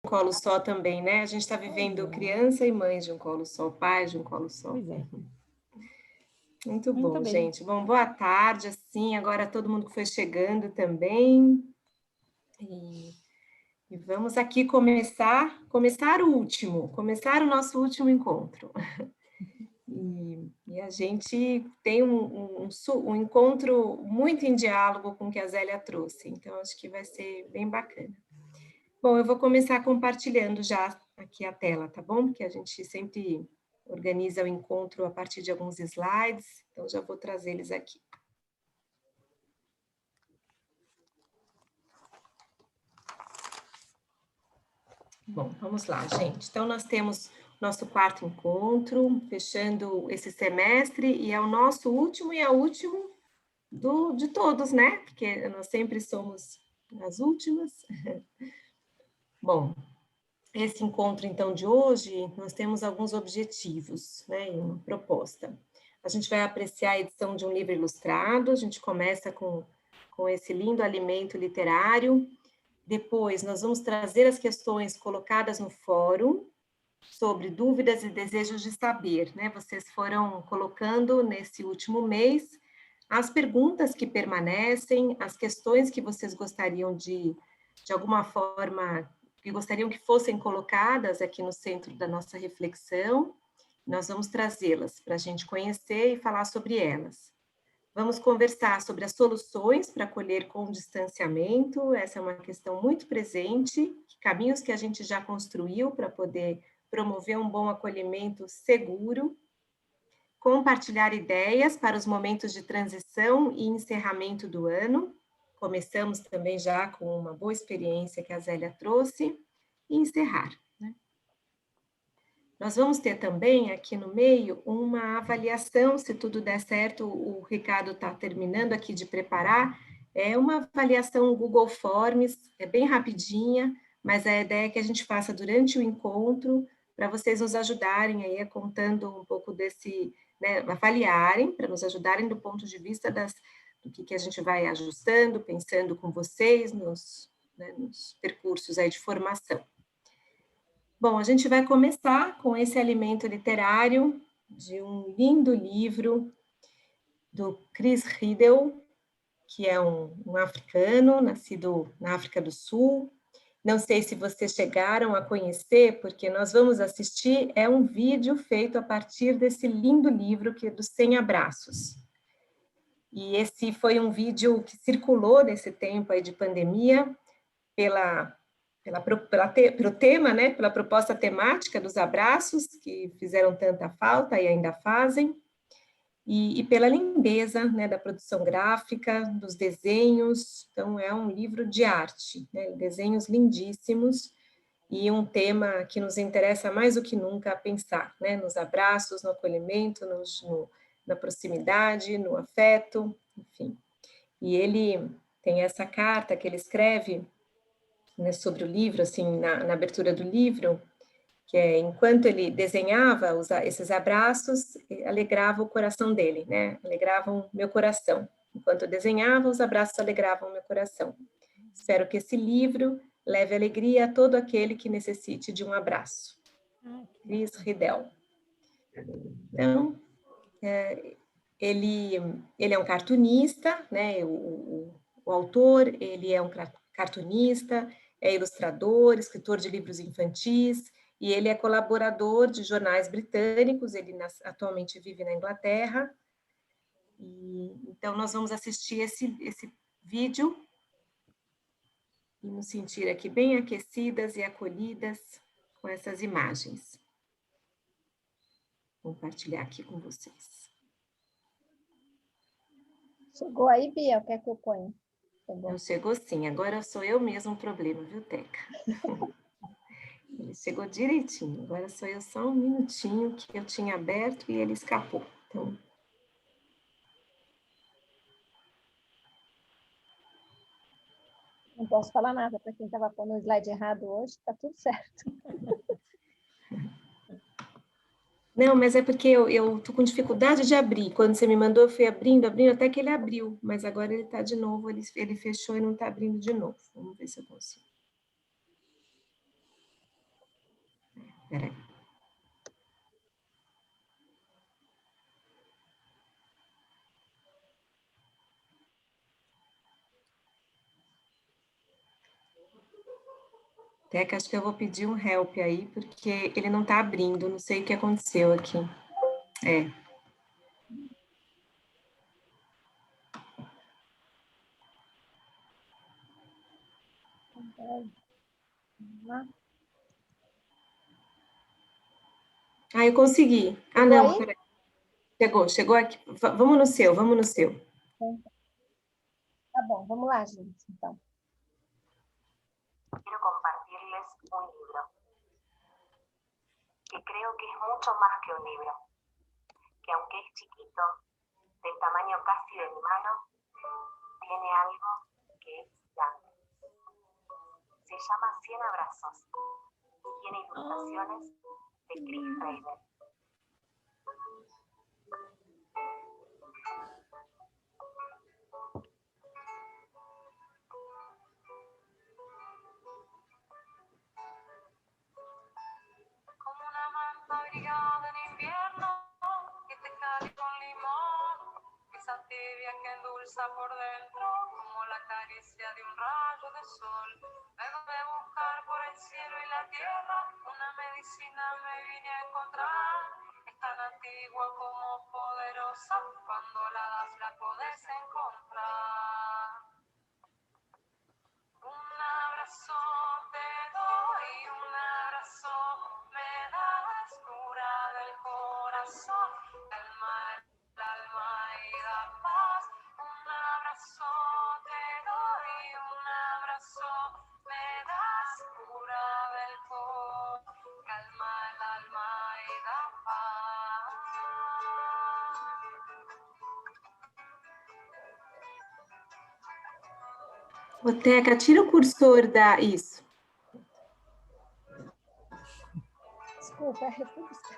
colo só também, né? A gente está vivendo criança e mãe de um colo só, pai de um colo só. Pois é. Muito bom, Muito bem. gente. Bom, boa tarde, assim, agora todo mundo que foi chegando também. E vamos aqui começar o nosso último encontro. E a gente tem um encontro muito em diálogo com o que a Zélia trouxe, então acho que vai ser bem bacana. Bom, eu vou começar compartilhando já aqui a tela, tá bom? Porque a gente sempre organiza o encontro a partir de alguns slides, então já vou trazê-los aqui. Bom, vamos lá, gente. Então, nós temos nosso quarto encontro, fechando esse semestre, e é o nosso último e é o último de todos, né? Porque nós sempre somos as últimas. Bom, esse encontro, então, de hoje, nós temos alguns objetivos, né, e uma proposta. A gente vai apreciar a edição de um livro ilustrado, a gente começa com esse lindo alimento literário, depois nós vamos trazer as questões colocadas no fórum, sobre dúvidas e desejos de saber, né? Vocês foram colocando nesse último mês as perguntas que permanecem, as questões que vocês gostariam de alguma forma, que gostariam que fossem colocadas aqui no centro da nossa reflexão. Nós vamos trazê-las para a gente conhecer e falar sobre elas. Vamos conversar sobre as soluções para acolher com distanciamento, essa é uma questão muito presente, caminhos que a gente já construiu para poder promover um bom acolhimento seguro, compartilhar ideias para os momentos de transição e encerramento do ano. Começamos também já com uma boa experiência que a Zélia trouxe, e encerrar. Né? Nós vamos ter também aqui no meio uma avaliação, se tudo der certo, o Ricardo está terminando aqui de preparar, é uma avaliação Google Forms, é bem rapidinha, mas a ideia é que a gente faça durante o encontro, para vocês nos ajudarem aí, contando um pouco desse, né, avaliarem, para nos ajudarem do ponto de vista do que a gente vai ajustando, pensando com vocês nos percursos aí de formação. Bom, a gente vai começar com esse alimento literário de um lindo livro do Chris Riddell, que é um africano, nascido na África do Sul. Não sei se vocês chegaram a conhecer, porque nós vamos assistir, é um vídeo feito a partir desse lindo livro, que é dos 100 Abraços. E esse foi um vídeo que circulou nesse tempo aí de pandemia, pelo tema, né, pela proposta temática dos abraços, que fizeram tanta falta e ainda fazem, e pela lindeza, né, da produção gráfica, dos desenhos. Então, é um livro de arte, né, desenhos lindíssimos, e um tema que nos interessa mais do que nunca a pensar, né, nos abraços, no acolhimento, na proximidade, no afeto, enfim. E ele tem essa carta que ele escreve, né, sobre o livro, assim, na abertura do livro, que é, enquanto ele desenhava esses abraços, alegrava o coração dele, né, alegravam meu coração. Enquanto eu desenhava, os abraços alegravam meu coração. Espero que esse livro leve alegria a todo aquele que necessite de um abraço. Chris Riddell. Então, ele é um cartunista, né, o autor, ele é um cartunista, é ilustrador, escritor de livros infantis, e ele é colaborador de jornais britânicos, ele atualmente vive na Inglaterra. Então, nós vamos assistir esse vídeo e nos sentir aqui bem aquecidas e acolhidas com essas imagens. Vou compartilhar aqui com vocês. Chegou aí, Bia? O que é que eu ponho? Chegou sim, agora sou eu mesmo o problema, viu, Teca? Ele chegou direitinho, agora sou eu só um minutinho que eu tinha aberto e ele escapou. Então... Não posso falar nada para quem estava pondo o slide errado hoje, está tudo certo. Não, mas é porque eu estou com dificuldade de abrir. Quando você me mandou, eu fui abrindo, até que ele abriu, mas agora ele está de novo, ele fechou e não está abrindo de novo. Vamos ver se eu consigo. Peraí. Teca, acho que eu vou pedir um help aí, porque ele não está abrindo, não sei o que aconteceu aqui. É. Ah, eu consegui. Ah, Chegou não, aí? peraí. Chegou aqui. Vamos no seu, vamos no seu. Tá bom, vamos lá, gente, então. Quiero compartirles un libro, que creo que es mucho más que un libro, que aunque es chiquito, del tamaño casi de mi mano, tiene algo que es grande. Se llama 100 abrazos y tiene ilustraciones de Chris Raven. Como una manta abrigada en invierno, que te cali con limón, esa tibia que endulza por dentro, como la caricia de un rayo de sol. Vengo de buscar por el cielo y la tierra, una medicina me vine a encontrar. Es tan antigua como poderosa, cuando la das la podés encontrar. Un abrazo te doy, un abrazo me das, cura del corazón, el alma y da paz. Un abrazo te doy, un abrazo me das, cura del corazón, calma el alma y da paz. Ô, Teca, tira o cursor da... Isso. Desculpa, eu fui buscar.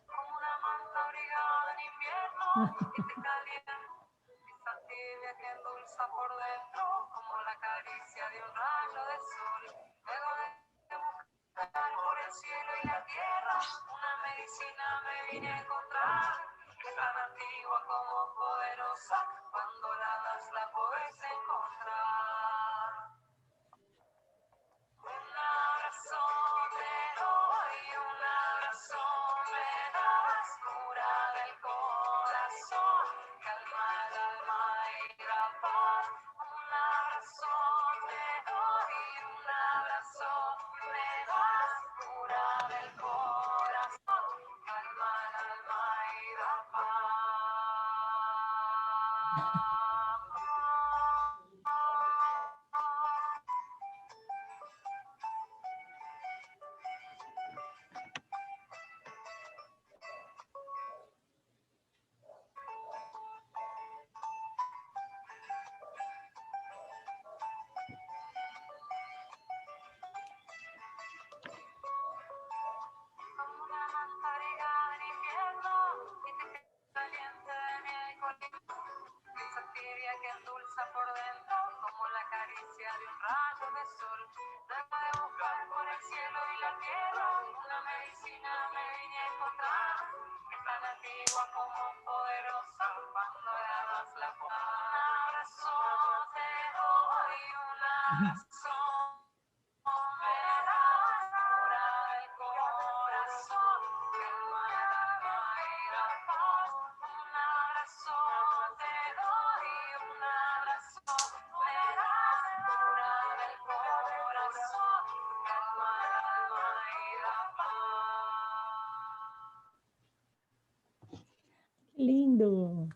Como una manta abrigada en invierno, que te calienta, esa tibia que endulza por dentro, como la caricia de un rayo de sol. Luego de buscar por el cielo y la tierra, una medicina me vine a encontrar. Es tan antigua como poderosa, cuando la das la podés encontrar. Un abrazo te doy, un abrazo me das, cura del corazón, calma el alma y da paz. Un abrazo te doy, un abrazo me das, cura del corazón, calma el alma y da paz. Como una manta abrigada en invierno, que te caliente de miel con limón. Esa tibia que endulza por dentro, como la caricia de un rayo de sol. Luego de buscar por el cielo y la tierra, una medicina me vine a encontrar. Es tan antigua como poderosa, cuando le das la paz. Un abrazo te doy, un abrazo me das, cura del corazón, calma el alma y da paz. Un abrazo te doy, un abrazo me das, cura del corazón, calma el alma y da paz. Lindo!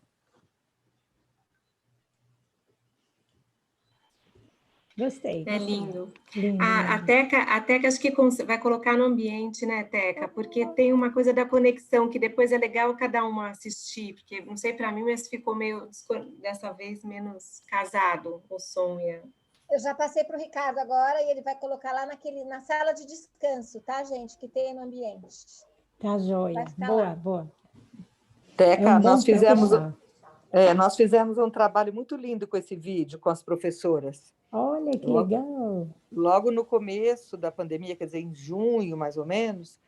Gostei. É lindo. Lindo, A lindo. Teca acho que vai colocar no ambiente, né, Teca? Porque tem uma coisa da conexão que depois é legal cada uma assistir, porque não sei para mim, mas ficou meio dessa vez menos casado o som e a... Eu já passei para o Ricardo agora e ele vai colocar lá na sala de descanso, tá, gente? Que tem no ambiente. Tá joia. Vai ficar Boa, lá. boa. Teca, É um bom nós para fizemos, fechar. Nós fizemos um trabalho muito lindo com esse vídeo, com as professoras. Olha que legal. Logo no começo da pandemia, quer dizer, em junho, mais ou menos,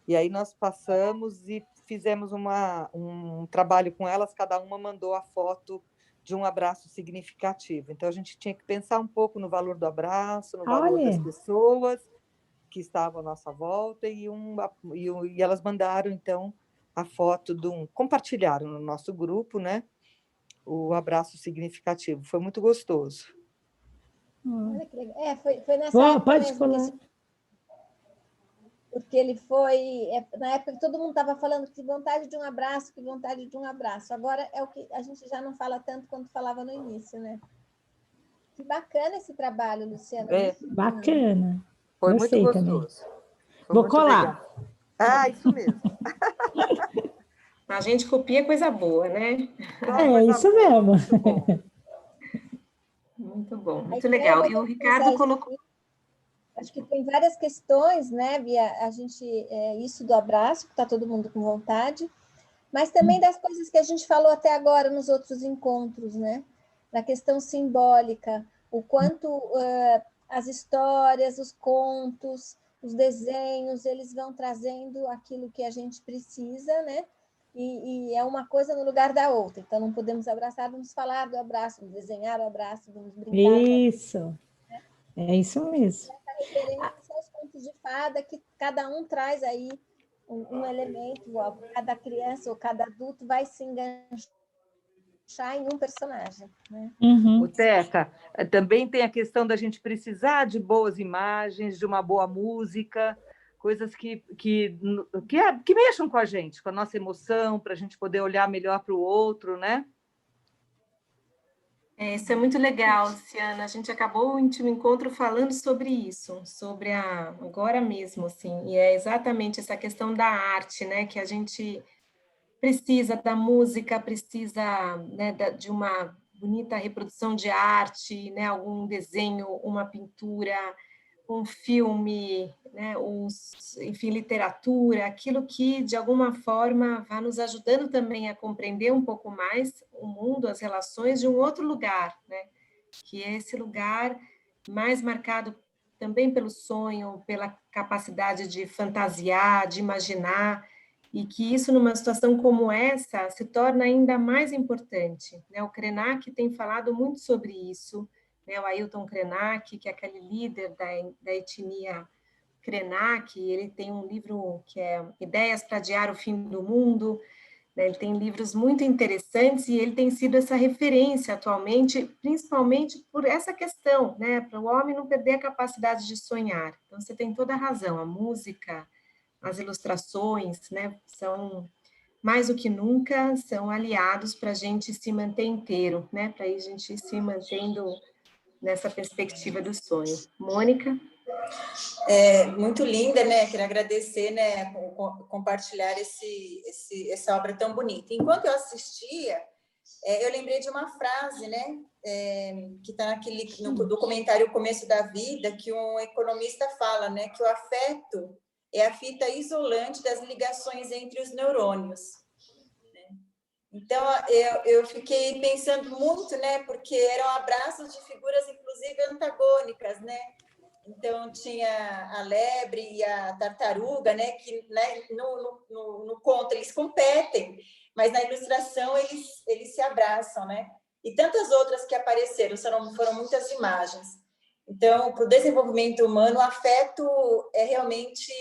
e aí nós passamos e fizemos um trabalho com elas, cada uma mandou a foto de um abraço significativo. Então, a gente tinha que pensar um pouco no valor do abraço, no valor das Olha, pessoas que estavam à nossa volta, e elas mandaram, então, a foto compartilharam no nosso grupo, né? O abraço significativo. Foi muito gostoso. Olha que legal. Foi nessa época pode mesmo falar. porque ele foi, na época que todo mundo estava falando que vontade de um abraço, que vontade de um abraço. Agora é o que a gente já não fala tanto quanto falava no início, né? Que bacana esse trabalho, Luciana. Bacana. Foi Gostei muito também. gostoso. Foi Vou muito colar. legal. Isso mesmo. A gente copia coisa boa, né? Isso mesmo. Muito bom. Muito bom, muito A legal. ideia E o do Ricardo Sérgio colocou... acho que tem várias questões, né, Bia? Isso do abraço, que está todo mundo com vontade, mas também das coisas que a gente falou até agora nos outros encontros, né? Na questão simbólica, o quanto as histórias, os contos, os desenhos, eles vão trazendo aquilo que a gente precisa, né? E é uma coisa no lugar da outra. Então, não podemos abraçar, vamos falar do abraço, vamos desenhar o abraço, vamos brincar. Isso. É isso mesmo. Referência aos contos de fada, que cada um traz aí um elemento, cada criança ou cada adulto vai se enganchar em um personagem. Né? Uhum. Teca, também tem a questão da gente precisar de boas imagens, de uma boa música, coisas que mexam com a gente, com a nossa emoção, para a gente poder olhar melhor para o outro, né? Isso é muito legal, Luciana. A gente acabou o Íntimo Encontro falando sobre isso, sobre agora mesmo, assim, e é exatamente essa questão da arte, né, que a gente precisa da música, precisa, né, de uma bonita reprodução de arte, né, algum desenho, uma pintura, um filme, né, enfim, literatura, aquilo que, de alguma forma, vai nos ajudando também a compreender um pouco mais o mundo, as relações de um outro lugar, né, que é esse lugar mais marcado também pelo sonho, pela capacidade de fantasiar, de imaginar, e que isso, numa situação como essa, se torna ainda mais importante. Né? O Krenak tem falado muito sobre isso, né? O Ailton Krenak, que é aquele líder da etnia Krenak, ele tem um livro que é Ideias para Adiar o Fim do Mundo, né? Ele tem livros muito interessantes e ele tem sido essa referência atualmente, principalmente por essa questão, né? Para o homem não perder a capacidade de sonhar. Então, você tem toda a razão, a música, as ilustrações, né, são mais do que nunca, são aliados para a gente se manter inteiro, né, para a gente se mantendo nessa perspectiva do sonho. Mônica? Muito linda, né? Quero agradecer, né, compartilhar essa obra tão bonita. Enquanto eu assistia, eu lembrei de uma frase, né, que está no documentário O Começo da Vida, que um economista fala, né, que o afeto é a fita isolante das ligações entre os neurônios. Então, eu fiquei pensando muito, né, porque eram abraços de figuras, inclusive, antagônicas, né? Então, tinha a lebre e a tartaruga, né, que, né, no conto eles competem, mas na ilustração eles se abraçam, né? E tantas outras que apareceram, foram muitas imagens. Então, para o desenvolvimento humano, o afeto é realmente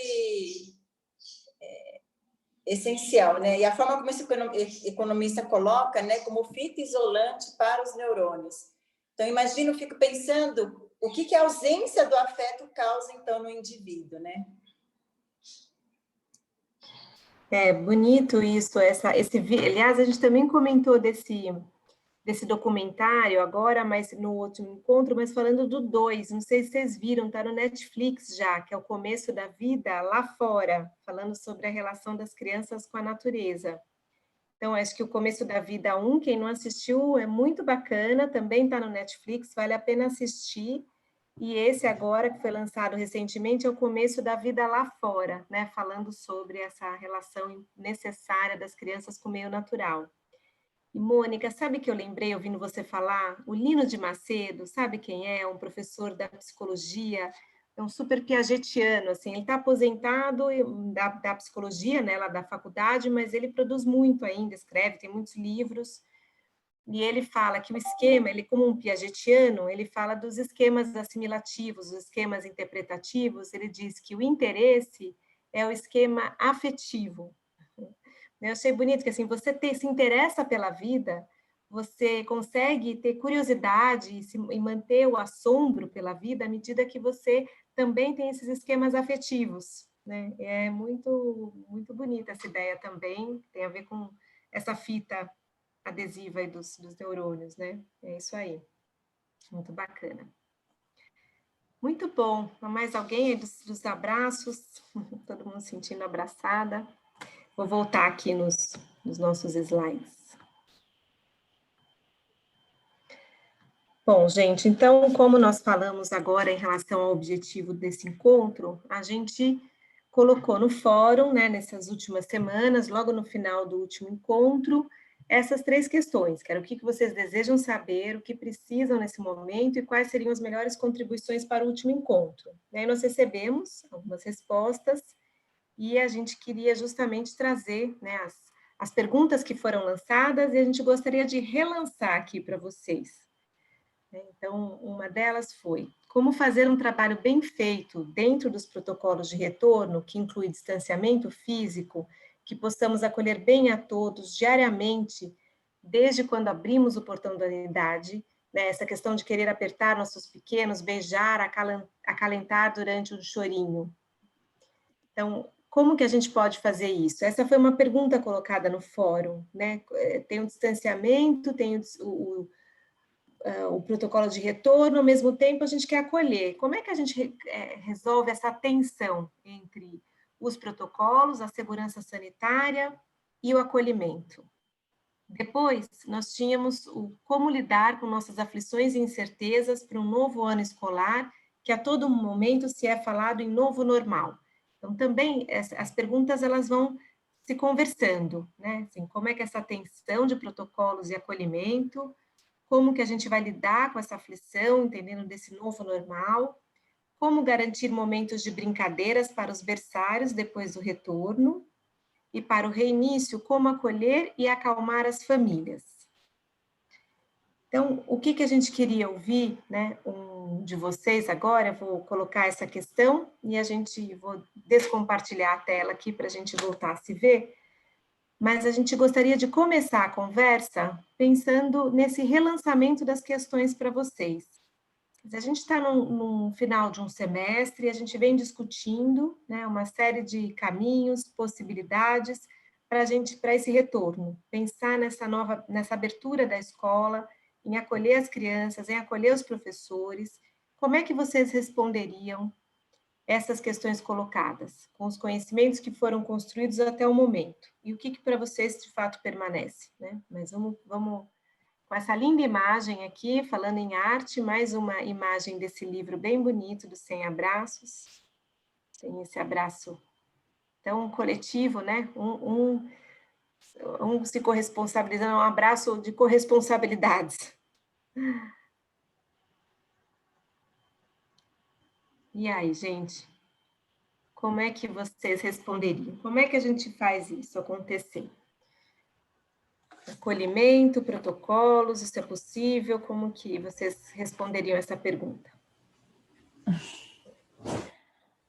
essencial, né? E a forma como esse economista coloca, né, como fita isolante para os neurônios. Então, imagino, fico pensando o que a ausência do afeto causa, então, no indivíduo, né? É bonito isso, aliás, a gente também comentou desse documentário agora, mas no último encontro, mas falando do 2, não sei se vocês viram, está no Netflix já, que é o Começo da Vida lá fora, falando sobre a relação das crianças com a natureza. Então, acho que o Começo da Vida 1, quem não assistiu, é muito bacana, também está no Netflix, vale a pena assistir. E esse agora, que foi lançado recentemente, é o Começo da Vida lá fora, né? Falando sobre essa relação necessária das crianças com o meio natural. E, Mônica, sabe que eu lembrei, ouvindo você falar? O Lino de Macedo, sabe quem é? Um professor da psicologia, é um super piagetiano, assim, ele está aposentado da psicologia, né, lá da faculdade, mas ele produz muito ainda, escreve, tem muitos livros, e ele fala que o esquema, ele como um piagetiano, ele fala dos esquemas assimilativos, os esquemas interpretativos, ele diz que o interesse é o esquema afetivo. Eu achei bonito que assim, se interessa pela vida, você consegue ter curiosidade e manter o assombro pela vida à medida que você também tem esses esquemas afetivos, né? É muito bonita essa ideia também, tem a ver com essa fita adesiva aí dos neurônios, né? É isso aí, muito bacana. Muito bom. Mais alguém aí dos abraços? Todo mundo se sentindo abraçada. Vou voltar aqui nos nossos slides. Bom, gente, então, como nós falamos agora em relação ao objetivo desse encontro, a gente colocou no fórum, né, nessas últimas semanas, logo no final do último encontro, essas 3 questões, que era o que vocês desejam saber, o que precisam nesse momento e quais seriam as melhores contribuições para o último encontro. Daí nós recebemos algumas respostas e a gente queria justamente trazer, né, as perguntas que foram lançadas e a gente gostaria de relançar aqui para vocês. Então, uma delas foi: como fazer um trabalho bem feito dentro dos protocolos de retorno, que inclui distanciamento físico, que possamos acolher bem a todos diariamente, desde quando abrimos o portão da unidade, né? Essa questão de querer apertar nossos pequenos, beijar, acalentar durante um chorinho. Então, como que a gente pode fazer isso? Essa foi uma pergunta colocada no fórum, né? Tem o distanciamento, tem o protocolo de retorno, ao mesmo tempo a gente quer acolher. Como é que a gente resolve essa tensão entre os protocolos, a segurança sanitária e o acolhimento? Depois, nós tínhamos o como lidar com nossas aflições e incertezas para um novo ano escolar, que a todo momento se é falado em novo normal. Então, também, as perguntas, elas vão se conversando, né? Assim, como é que essa tensão de protocolos e acolhimento, como que a gente vai lidar com essa aflição, entendendo desse novo normal, como garantir momentos de brincadeiras para os berçários depois do retorno, e para o reinício, como acolher e acalmar as famílias. Então, o que a gente queria ouvir, né, de vocês agora, eu vou colocar essa questão e vou descompartilhar a tela aqui para a gente voltar a se ver, mas a gente gostaria de começar a conversa pensando nesse relançamento das questões para vocês. A gente está no final de um semestre e a gente vem discutindo, né, uma série de caminhos, possibilidades para esse retorno. Pensar nessa abertura da escola, em acolher as crianças, em acolher os professores. Como é que vocês responderiam essas questões colocadas, com os conhecimentos que foram construídos até o momento? E o que para vocês, de fato, permanece, né? Mas vamos com essa linda imagem aqui, falando em arte, mais uma imagem desse livro bem bonito, do 100 Abraços. Tem esse abraço tão coletivo, né? Um se corresponsabilizando, um abraço de corresponsabilidades. E aí, gente? Como é que vocês responderiam? Como é que a gente faz isso acontecer? Acolhimento, protocolos, isso é possível? Como que vocês responderiam essa pergunta?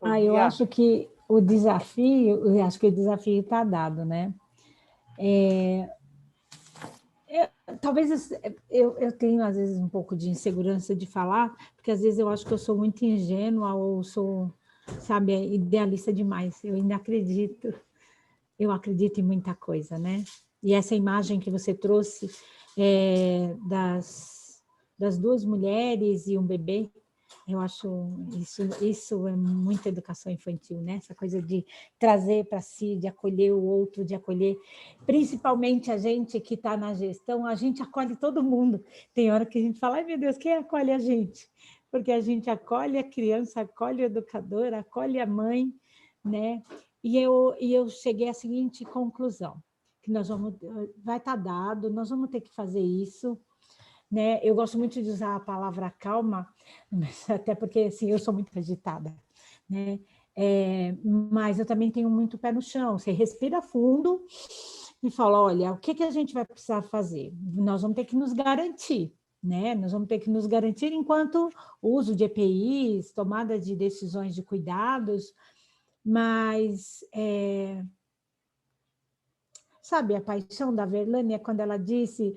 Eu acho que o desafio está dado, né? Talvez eu tenho, às vezes, um pouco de insegurança de falar, porque às vezes eu acho que eu sou muito ingênua ou sou, sabe, idealista demais. Eu acredito em muita coisa, né? E essa imagem que você trouxe das 2 mulheres e um bebê, eu acho isso é muita educação infantil, né? Essa coisa de trazer para si, de acolher o outro, de acolher, principalmente a gente que está na gestão, a gente acolhe todo mundo. Tem hora que a gente fala, ai meu Deus, quem acolhe a gente? Porque a gente acolhe a criança, acolhe o educador, acolhe a mãe, né? E eu cheguei à seguinte conclusão: que nós vamos, vai estar dado, nós vamos ter que fazer isso, né? Eu gosto muito de usar a palavra calma, até porque assim, eu sou muito agitada, né? Mas eu também tenho muito pé no chão. Você respira fundo e fala, olha, o que que a gente vai precisar fazer? Nós vamos ter que nos garantir, né? Nós vamos ter que nos garantir enquanto uso de EPIs, tomada de decisões de cuidados, mas sabe a paixão da Verlânia quando ela disse,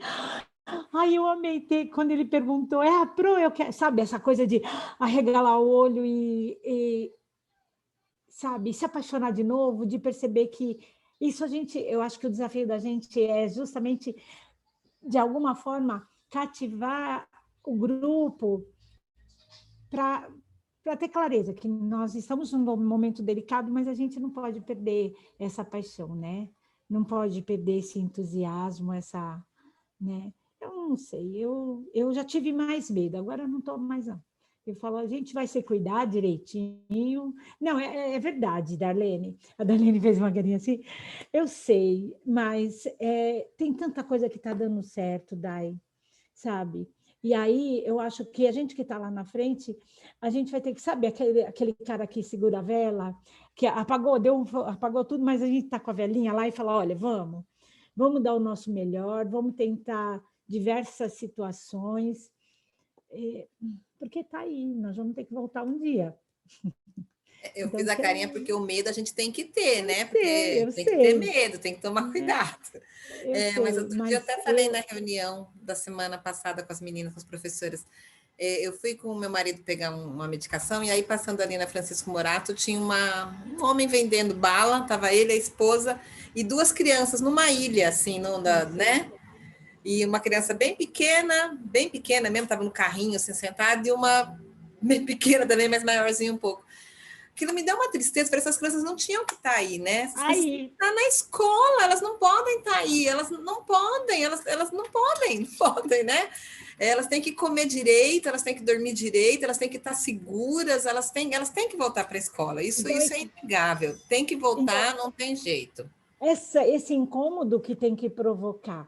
ai, eu amei ter, quando ele perguntou, a Pro, eu quero, sabe, essa coisa de arregalar o olho sabe, se apaixonar de novo, de perceber que isso eu acho que o desafio da gente é justamente, de alguma forma, cativar o grupo para ter clareza que nós estamos num momento delicado, mas a gente não pode perder essa paixão, né? Não pode perder esse entusiasmo, né? Eu não sei, eu já tive mais medo, agora eu não estou mais não. Eu falo, a gente vai se cuidar direitinho. Não, é verdade, Darlene. A Darlene fez uma carinha assim. Eu sei, mas tem tanta coisa que está dando certo, Dai, sabe? E aí, eu acho que a gente que está lá na frente, a gente vai ter que, sabe, aquele cara que segura a vela, que apagou tudo, mas a gente está com a velinha lá e fala, olha, vamos dar o nosso melhor, vamos tentar diversas situações, porque está aí, nós vamos ter que voltar um dia. Eu Então, fiz a carinha porque o medo a gente tem que ter, né? Eu Tem sei. que ter medo, tem que tomar cuidado. Mas outro dia eu até falei na reunião da semana passada com as meninas, com as professoras. Eu fui com o meu marido pegar uma medicação e aí passando ali na Francisco Morato tinha um homem vendendo bala, estava ele, a esposa e duas crianças numa ilha, assim, né? E uma criança bem pequena mesmo, estava no carrinho, assim, sentada, e uma bem pequena também, mas maiorzinha um pouco. Aquilo me deu uma tristeza, porque essas crianças não tinham que estar aí, né? Essas crianças têm que estar na escola, elas não podem estar aí, elas não podem, né? Elas têm que comer direito, elas têm que dormir direito, elas têm que estar seguras, elas têm que voltar para a escola. Isso é inegável. Tem que voltar, não tem jeito. Esse incômodo que tem que provocar.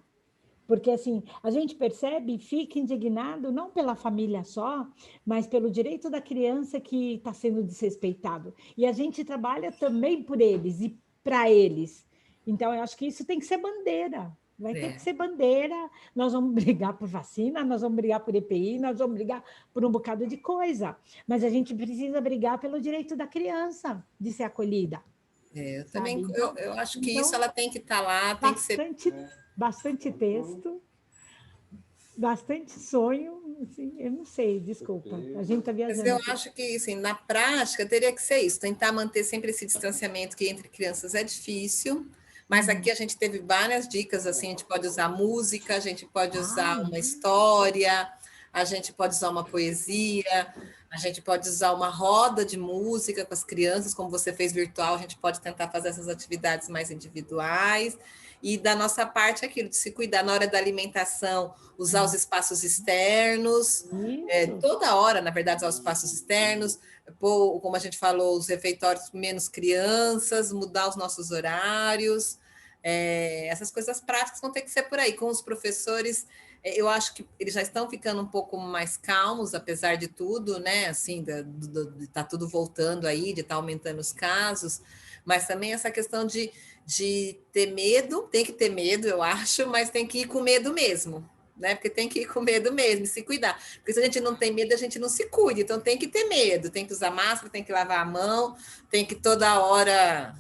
Porque, assim, a gente percebe e fica indignado não pela família só, mas pelo direito da criança que está sendo desrespeitado. E a gente trabalha também por eles e para eles. Então, eu acho que isso tem que ser bandeira. Vai ter que ser bandeira. Nós vamos brigar por vacina, nós vamos brigar por EPI, nós vamos brigar por um bocado de coisa. Mas a gente precisa brigar pelo direito da criança de ser acolhida. Eu também, eu acho que isso ela tem que estar lá, tem que ser... Bastante texto, bastante sonho, assim, eu não sei, desculpa, a gente está viajando. Mas eu acho que, assim, na prática, teria que ser isso, tentar manter sempre esse distanciamento que entre crianças é difícil, mas aqui a gente teve várias dicas, assim, a gente pode usar música, a gente pode usar uma história, a gente pode usar uma poesia, a gente pode usar uma roda de música com as crianças, como você fez virtual, a gente pode tentar fazer essas atividades mais individuais. E da nossa parte, aquilo de se cuidar na hora da alimentação, usar os espaços externos, toda hora, na verdade, usar os espaços externos, como a gente falou, os refeitórios menos crianças, mudar os nossos horários, essas coisas práticas vão ter que ser por aí. Com os professores, eu acho que eles já estão ficando um pouco mais calmos, apesar de tudo, né? Assim, de estar tudo voltando aí, de estar aumentando os casos, mas também essa questão de ter medo, tem que ter medo, eu acho, mas tem que ir com medo mesmo, né? Porque tem que ir com medo mesmo, se cuidar. Porque se a gente não tem medo, a gente não se cuida, então tem que ter medo, tem que usar máscara, tem que lavar a mão, tem que toda hora,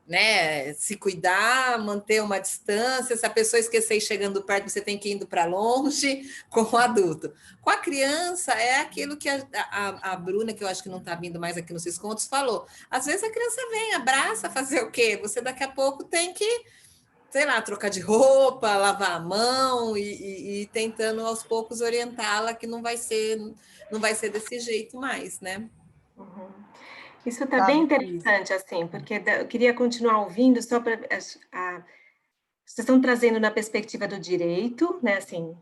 né, se cuidar, manter uma distância. Se a pessoa esquecer chegando perto, você tem que ir indo para longe, com o adulto. Com a criança, é aquilo que a Bruna, que eu acho que não está vindo mais aqui nos Contos, falou. Às vezes a criança vem, abraça, fazer o quê? Você daqui a pouco tem que, sei lá, trocar de roupa, lavar a mão e tentando aos poucos orientá-la que não vai ser desse jeito mais, né? Isso está bem interessante, assim, porque eu queria continuar ouvindo só para... Vocês estão trazendo na perspectiva do direito, né, assim,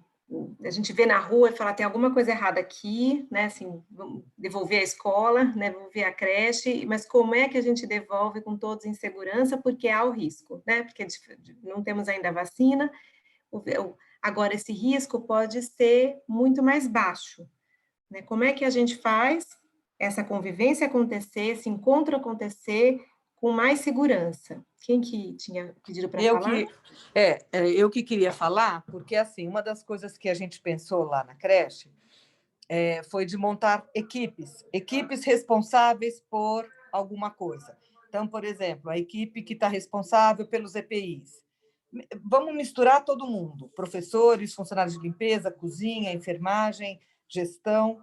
a gente vê na rua e fala, tem alguma coisa errada aqui, né? Assim, vamos devolver a escola, né? Devolver a creche, mas como é que a gente devolve com todos em segurança? Porque há o risco, né? Porque não temos ainda a vacina, agora esse risco pode ser muito mais baixo, né? Como é que a gente faz essa convivência acontecer, esse encontro acontecer com mais segurança? Quem que tinha pedido para falar? Eu que queria falar, porque assim, uma das coisas que a gente pensou lá na creche foi de montar equipes responsáveis por alguma coisa. Então, por exemplo, a equipe que está responsável pelos EPIs. Vamos misturar todo mundo, professores, funcionários de limpeza, cozinha, enfermagem, gestão,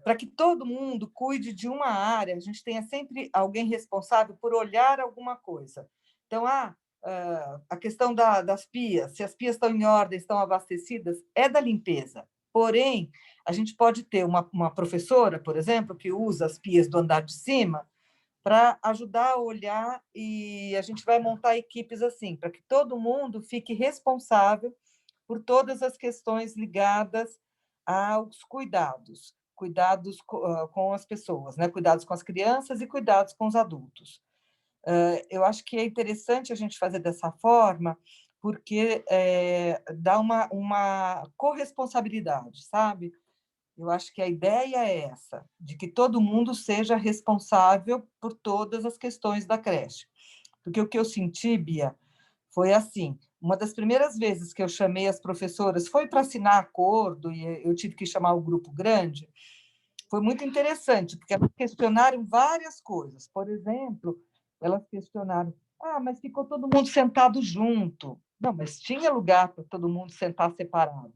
para que todo mundo cuide de uma área, a gente tenha sempre alguém responsável por olhar alguma coisa. Então, a questão das pias, se as pias estão em ordem, estão abastecidas, é da limpeza. Porém, a gente pode ter uma professora, por exemplo, que usa as pias do andar de cima para ajudar a olhar, e a gente vai montar equipes assim, para que todo mundo fique responsável por todas as questões ligadas aos cuidados com as pessoas, né? Cuidados com as crianças e cuidados com os adultos. Eu acho que é interessante a gente fazer dessa forma, porque dá uma corresponsabilidade, sabe? Eu acho que a ideia é essa, de que todo mundo seja responsável por todas as questões da creche. Porque o que eu senti, Bia, foi assim, uma das primeiras vezes que eu chamei as professoras, foi para assinar acordo, e eu tive que chamar o grupo grande, foi muito interessante, porque elas questionaram várias coisas. Por exemplo, elas questionaram, mas ficou todo mundo sentado junto. Não, mas tinha lugar para todo mundo sentar separado.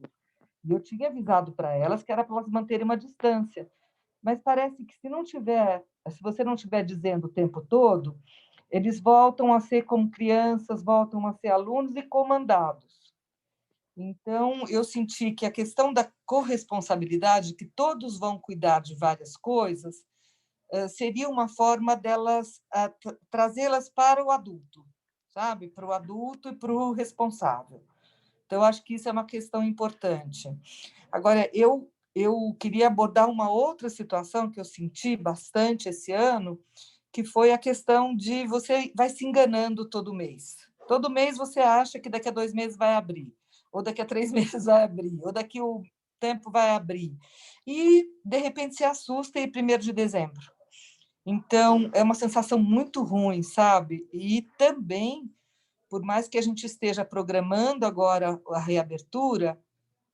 E eu tinha avisado para elas que era para elas manterem uma distância. Mas parece que se você não estiver dizendo o tempo todo, eles voltam a ser como crianças, voltam a ser alunos e comandados. Então, eu senti que a questão da corresponsabilidade, que todos vão cuidar de várias coisas, seria uma forma delas trazê-las para o adulto, sabe? Para o adulto e para o responsável. Então, acho que isso é uma questão importante. Agora, eu queria abordar uma outra situação que eu senti bastante esse ano, que foi a questão de você vai se enganando todo mês. Todo mês você acha que daqui a 2 meses vai abrir, ou daqui a 3 meses vai abrir, ou daqui o tempo vai abrir. E, de repente, se assusta e 1º de dezembro. Então, é uma sensação muito ruim, sabe? E também, por mais que a gente esteja programando agora a reabertura,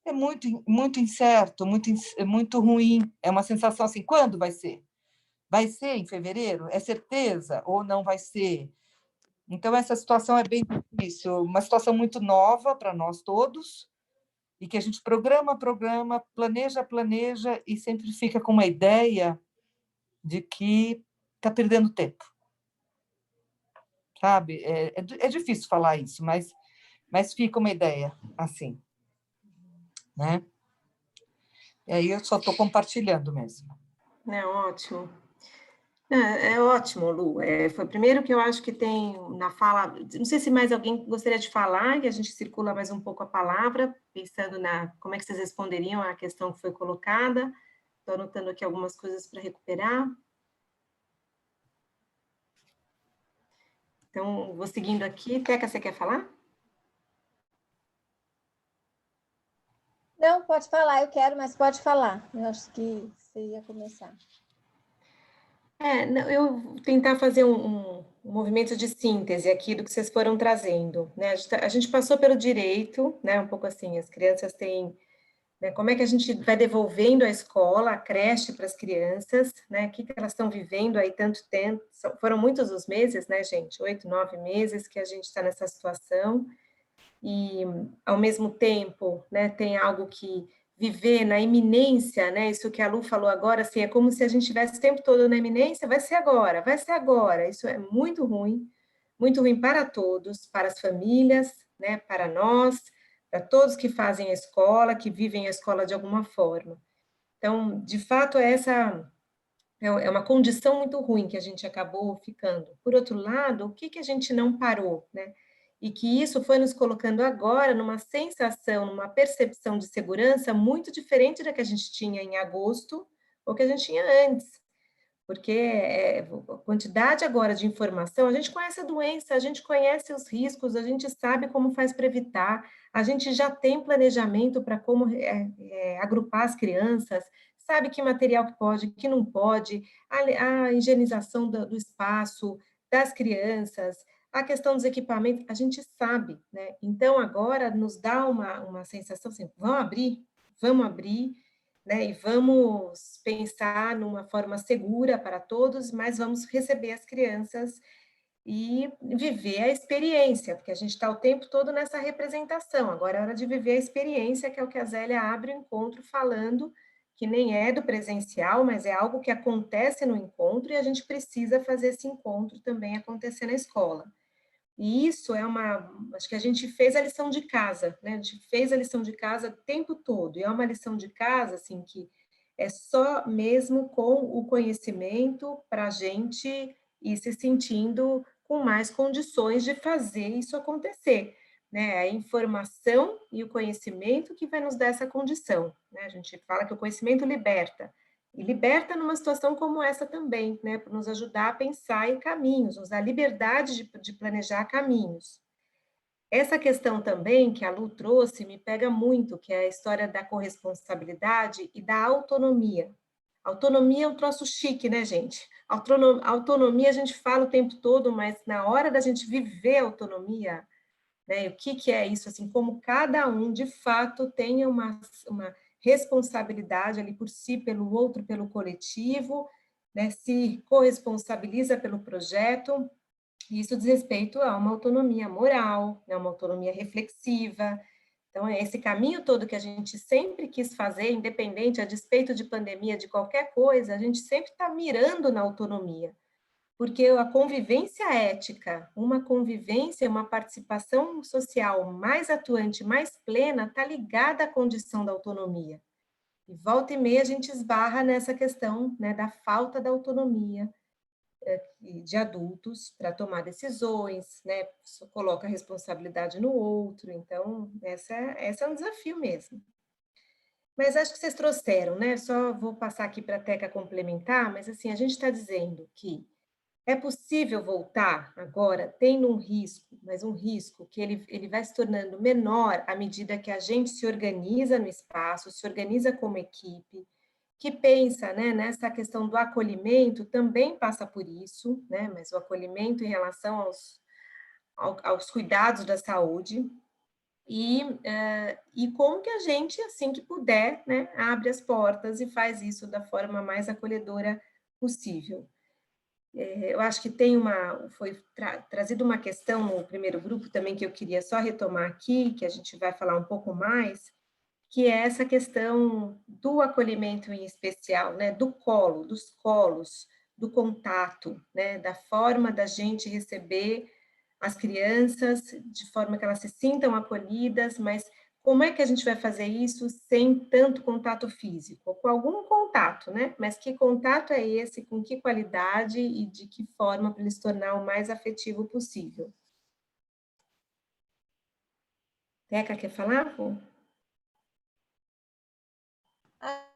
é muito incerto, muito ruim. É uma sensação assim, quando vai ser? Vai ser em fevereiro? É certeza ou não vai ser? Então, essa situação é bem difícil, uma situação muito nova para nós todos, e que a gente programa, planeja, e sempre fica com uma ideia de que está perdendo tempo. Sabe? É difícil falar isso, mas fica uma ideia assim, né? E aí eu só estou compartilhando mesmo. É ótimo. É ótimo, Lu. Foi o primeiro que eu acho que tem na fala. Não sei se mais alguém gostaria de falar, que a gente circula mais um pouco a palavra, pensando como é que vocês responderiam à questão que foi colocada. Estou anotando aqui algumas coisas para recuperar. Então, vou seguindo aqui. Teca, você quer falar? Não, pode falar, eu quero, mas pode falar. Eu acho que você ia começar. Eu vou tentar fazer um movimento de síntese aqui do que vocês foram trazendo, né? A gente passou pelo direito, né? Um pouco assim, as crianças têm, né? Como é que a gente vai devolvendo a escola, a creche para as crianças, né? O que elas estão vivendo aí tanto tempo? Foram muitos os meses, né, gente? 8, 9 meses que a gente está nessa situação. E, ao mesmo tempo, né, tem algo que viver na iminência, né, isso que a Lu falou agora, assim, é como se a gente tivesse o tempo todo na iminência, vai ser agora, isso é muito ruim para todos, para as famílias, né, para nós, para todos que fazem a escola, que vivem a escola de alguma forma. Então, de fato, essa é uma condição muito ruim que a gente acabou ficando. Por outro lado, o que a gente não parou, né? e que isso foi nos colocando agora numa sensação, numa percepção de segurança muito diferente da que a gente tinha em agosto ou que a gente tinha antes. Porque a quantidade agora de informação, a gente conhece a doença, a gente conhece os riscos, a gente sabe como faz para evitar, a gente já tem planejamento para como agrupar as crianças, sabe que material que pode, que não pode, a higienização do espaço, das crianças, a questão dos equipamentos, a gente sabe, né? Então, agora nos dá uma sensação assim, vamos abrir, né? E vamos pensar numa forma segura para todos, mas vamos receber as crianças e viver a experiência, porque a gente está o tempo todo nessa representação. Agora é hora de viver a experiência, que é o que a Zélia abre o encontro falando, que nem é do presencial, mas é algo que acontece no encontro e a gente precisa fazer esse encontro também acontecer na escola. E isso acho que a gente fez a lição de casa, né? A gente fez a lição de casa o tempo todo, e é uma lição de casa, assim, que é só mesmo com o conhecimento para a gente ir se sentindo com mais condições de fazer isso acontecer, né? A informação e o conhecimento que vai nos dar essa condição, né? A gente fala que o conhecimento liberta, e liberta numa situação como essa também, né, para nos ajudar a pensar em caminhos, nos dar liberdade de planejar caminhos. Essa questão também que a Lu trouxe me pega muito, que é a história da corresponsabilidade e da autonomia. Autonomia é um troço chique, né, gente? Autonomia a gente fala o tempo todo, mas na hora da gente viver a autonomia, né, o que é isso? Assim, como cada um, de fato, tenha uma responsabilidade ali por si, pelo outro, pelo coletivo, né, se corresponsabiliza pelo projeto, e isso diz respeito a uma autonomia moral, né, uma autonomia reflexiva. Então, é esse caminho todo que a gente sempre quis fazer, independente, a despeito de pandemia, de qualquer coisa, a gente sempre está mirando na autonomia, porque a convivência ética, uma convivência, uma participação social mais atuante, mais plena, está ligada à condição da autonomia. E volta e meia a gente esbarra nessa questão, né, da falta da autonomia de adultos para tomar decisões, né, coloca a responsabilidade no outro, então essa é um desafio mesmo. Mas acho que vocês trouxeram, né, só vou passar aqui para a Teca complementar, mas assim, a gente está dizendo que é possível voltar agora, tendo um risco, mas um risco que ele vai se tornando menor à medida que a gente se organiza no espaço, se organiza como equipe, que pensa, né, nessa questão do acolhimento, também passa por isso, né, mas o acolhimento em relação aos cuidados da saúde, e como que a gente, assim que puder, né, abre as portas e faz isso da forma mais acolhedora possível. Eu acho que foi trazida uma questão no primeiro grupo também que eu queria só retomar aqui, que a gente vai falar um pouco mais, que é essa questão do acolhimento em especial, né, do colo, dos colos, do contato, né, da forma da gente receber as crianças, de forma que elas se sintam acolhidas, mas como é que a gente vai fazer isso sem tanto contato físico? Com algum contato, né? Mas que contato é esse, com que qualidade e de que forma para ele se tornar o mais afetivo possível? Teca, quer falar, Vô?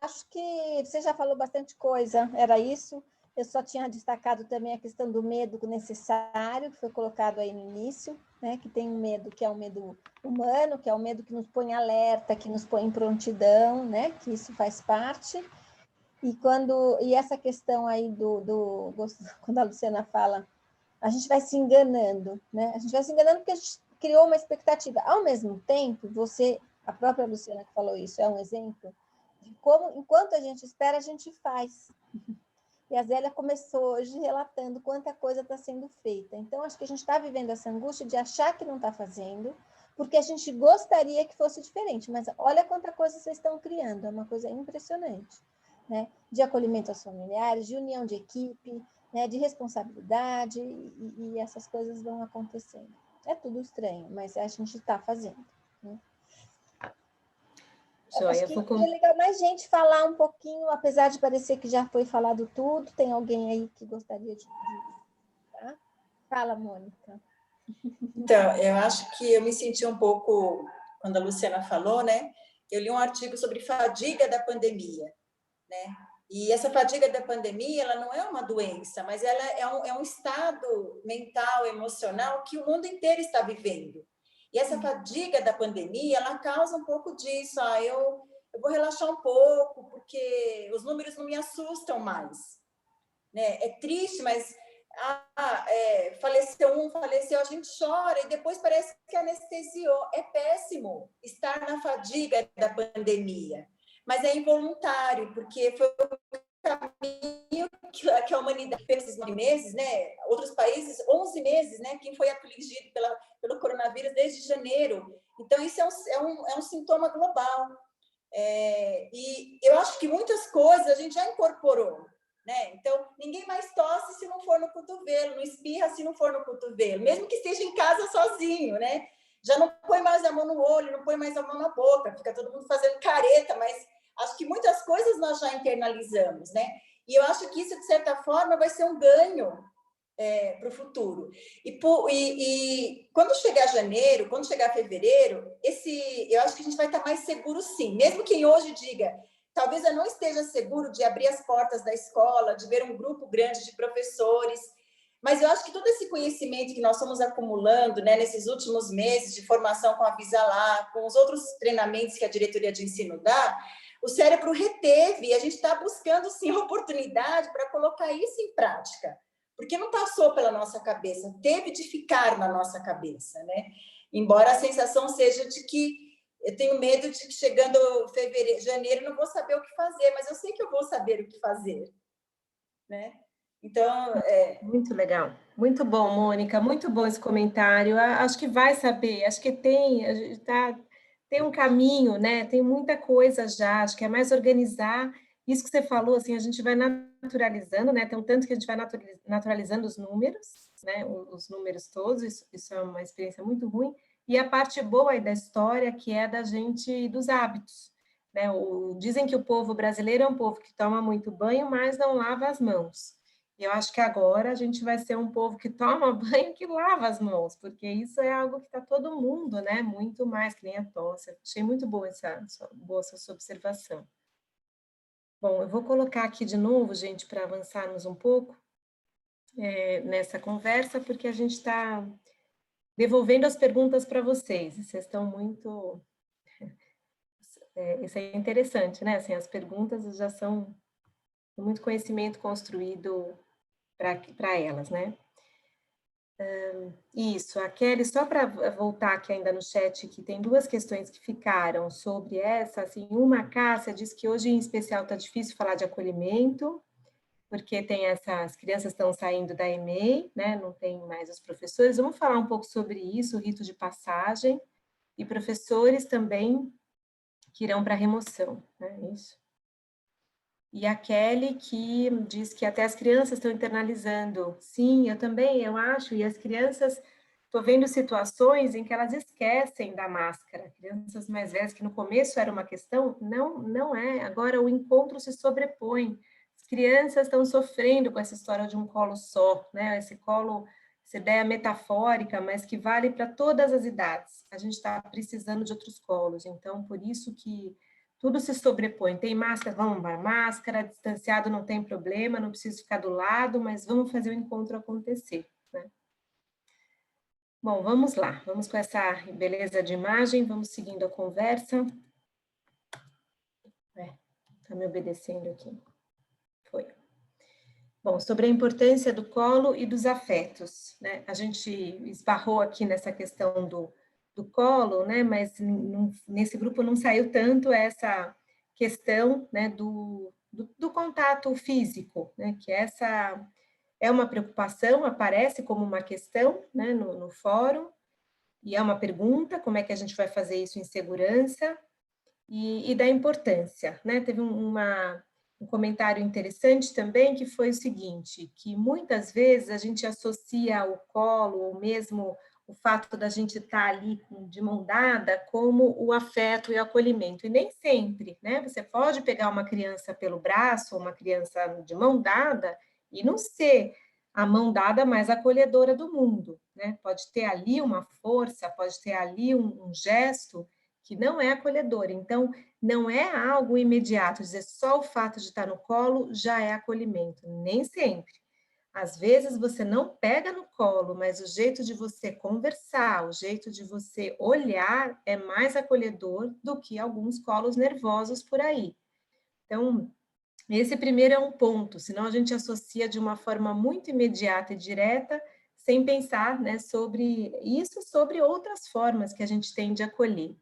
Acho que você já falou bastante coisa, era isso. Eu só tinha destacado também a questão do medo necessário, que foi colocado aí no início, né? Que tem um medo que é o medo humano, que é o medo que nos põe alerta, que nos põe em prontidão, né? Que isso faz parte. E essa questão aí quando a Luciana fala, a gente vai se enganando, né? A gente vai se enganando porque a gente criou uma expectativa. Ao mesmo tempo, a própria Luciana que falou isso, é um exemplo de como, enquanto a gente espera, a gente faz. E a Zélia começou hoje relatando quanta coisa está sendo feita. Então, acho que a gente está vivendo essa angústia de achar que não está fazendo, porque a gente gostaria que fosse diferente. Mas olha quanta coisa vocês estão criando, é uma coisa impressionante, né? De acolhimento aos familiares, de união de equipe, né? De responsabilidade, e essas coisas vão acontecendo. É tudo estranho, mas a gente está fazendo, né? Acho que é legal mais gente falar um pouquinho, apesar de parecer que já foi falado tudo. Tem alguém aí que gostaria de tá? Fala, Mônica. Então, eu acho que eu me senti um pouco, quando a Luciana falou, né? Eu li um artigo sobre fadiga da pandemia, né? E essa fadiga da pandemia, ela não é uma doença, mas ela é um estado mental, emocional que o mundo inteiro está vivendo. E essa fadiga da pandemia, ela causa um pouco disso. Eu vou relaxar um pouco, porque os números não me assustam mais, né? É triste, mas faleceu um, faleceu, a gente chora e depois parece que anestesiou. É péssimo estar na fadiga da pandemia, mas é involuntário, porque foi o caminho que a humanidade fez esses 9 meses, né? Outros países, 11 meses, né? Quem foi afligido pelo coronavírus desde janeiro. Então, isso é um sintoma global. E eu acho que muitas coisas a gente já incorporou, né? Então, ninguém mais tosse se não for no cotovelo, não espirra se não for no cotovelo, mesmo que esteja em casa sozinho, né? Já não põe mais a mão no olho, não põe mais a mão na boca, fica todo mundo fazendo careta, mas acho que muitas coisas nós já internalizamos, né? E eu acho que isso, de certa forma, vai ser um ganho para o futuro. E quando chegar janeiro, quando chegar fevereiro, eu acho que a gente vai estar mais seguro, sim. Mesmo quem hoje diga, talvez eu não esteja seguro de abrir as portas da escola, de ver um grupo grande de professores, mas eu acho que todo esse conhecimento que nós estamos acumulando, né, nesses últimos meses de formação com a Visalá, com os outros treinamentos que a diretoria de ensino dá, o cérebro reteve e a gente está buscando, sim, oportunidade para colocar isso em prática. Porque não passou pela nossa cabeça, teve de ficar na nossa cabeça, né? Embora a sensação seja de que eu tenho medo de que chegando fevereiro, janeiro, não vou saber o que fazer, mas eu sei que eu vou saber o que fazer, né? Então, Muito legal, muito bom, Mônica, muito bom esse comentário. Acho que vai saber, acho que a gente tem um caminho, né? Tem muita coisa já, acho que é mais organizar. Isso que você falou, assim, a gente vai naturalizando, né? Tem um tanto que a gente vai naturalizando os números, né? Os números todos, isso é uma experiência muito ruim. E a parte boa aí da história, que é da gente, dos hábitos, né? Dizem que o povo brasileiro é um povo que toma muito banho, mas não lava as mãos. E eu acho que agora a gente vai ser um povo que toma banho, que lava as mãos, porque isso é algo que está todo mundo, né? Muito mais que nem a tosse. Achei muito boa boa essa sua observação. Bom, eu vou colocar aqui de novo, gente, para avançarmos um pouco nessa conversa, porque a gente está devolvendo as perguntas para vocês. Vocês estão muito... isso é interessante, né? Assim, as perguntas já são muito conhecimento construído para elas, né? Isso, a Kelly, só para voltar aqui ainda no chat, que tem 2 questões que ficaram sobre essa, assim, uma, a Cássia diz que hoje em especial está difícil falar de acolhimento, porque as crianças estão saindo da EMEI, né, não tem mais os professores, vamos falar um pouco sobre isso, o rito de passagem, e professores também que irão para remoção, né, isso. E a Kelly, que diz que até as crianças estão internalizando. Sim, eu também, eu acho, e as crianças, estou vendo situações em que elas esquecem da máscara. Crianças mais velhas, que no começo era uma questão, não é. Agora o encontro se sobrepõe. As crianças estão sofrendo com essa história de um colo só, né? Esse colo, essa ideia metafórica, mas que vale para todas as idades. A gente está precisando de outros colos, então, por isso que tudo se sobrepõe. Tem máscara, vamos para máscara, distanciado não tem problema, não preciso ficar do lado, mas vamos fazer o encontro acontecer, né? Bom, vamos lá, vamos com essa beleza de imagem, vamos seguindo a conversa. Está me obedecendo aqui. Foi. Bom, sobre a importância do colo e dos afetos, né? A gente esbarrou aqui nessa questão do colo, né? Mas nesse grupo não saiu tanto essa questão, né? Do contato físico, né? Que essa é uma preocupação, aparece como uma questão, né? No fórum, e é uma pergunta, como é que a gente vai fazer isso em segurança, e da importância, né? Teve um comentário interessante também, que foi o seguinte, que muitas vezes a gente associa o colo, ou mesmo o fato da gente estar ali de mão dada, como o afeto e o acolhimento, e nem sempre, né? Você pode pegar uma criança pelo braço, ou uma criança de mão dada, e não ser a mão dada mais acolhedora do mundo, né? Pode ter ali uma força, pode ter ali um gesto que não é acolhedor. Então, não é algo imediato, dizer só o fato de estar no colo já é acolhimento, nem sempre. Às vezes você não pega no colo, mas o jeito de você conversar, o jeito de você olhar é mais acolhedor do que alguns colos nervosos por aí. Então, esse primeiro é um ponto, senão a gente associa de uma forma muito imediata e direta, sem pensar, né, sobre isso, sobre outras formas que a gente tem de acolher.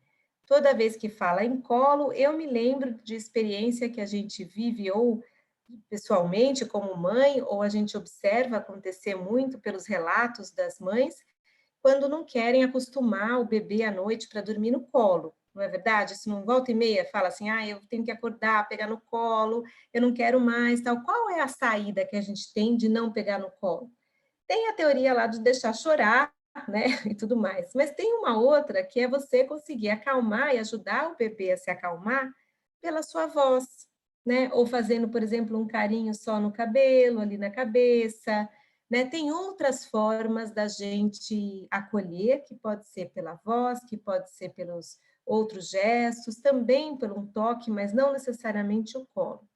Toda vez que fala em colo, eu me lembro de experiência que a gente vive ou pessoalmente como mãe, ou a gente observa acontecer muito pelos relatos das mães, quando não querem acostumar o bebê à noite para dormir no colo. Não é verdade? Isso não volta e meia fala assim, eu tenho que acordar, pegar no colo, eu não quero mais, tal. Qual é a saída que a gente tem de não pegar no colo? Tem a teoria lá de deixar chorar, né, e tudo mais. Mas tem uma outra que é você conseguir acalmar e ajudar o bebê a se acalmar pela sua voz, né? Ou fazendo, por exemplo, um carinho só no cabelo, ali na cabeça, né? Tem outras formas da gente acolher, que pode ser pela voz, que pode ser pelos outros gestos, também por um toque, mas não necessariamente o colo.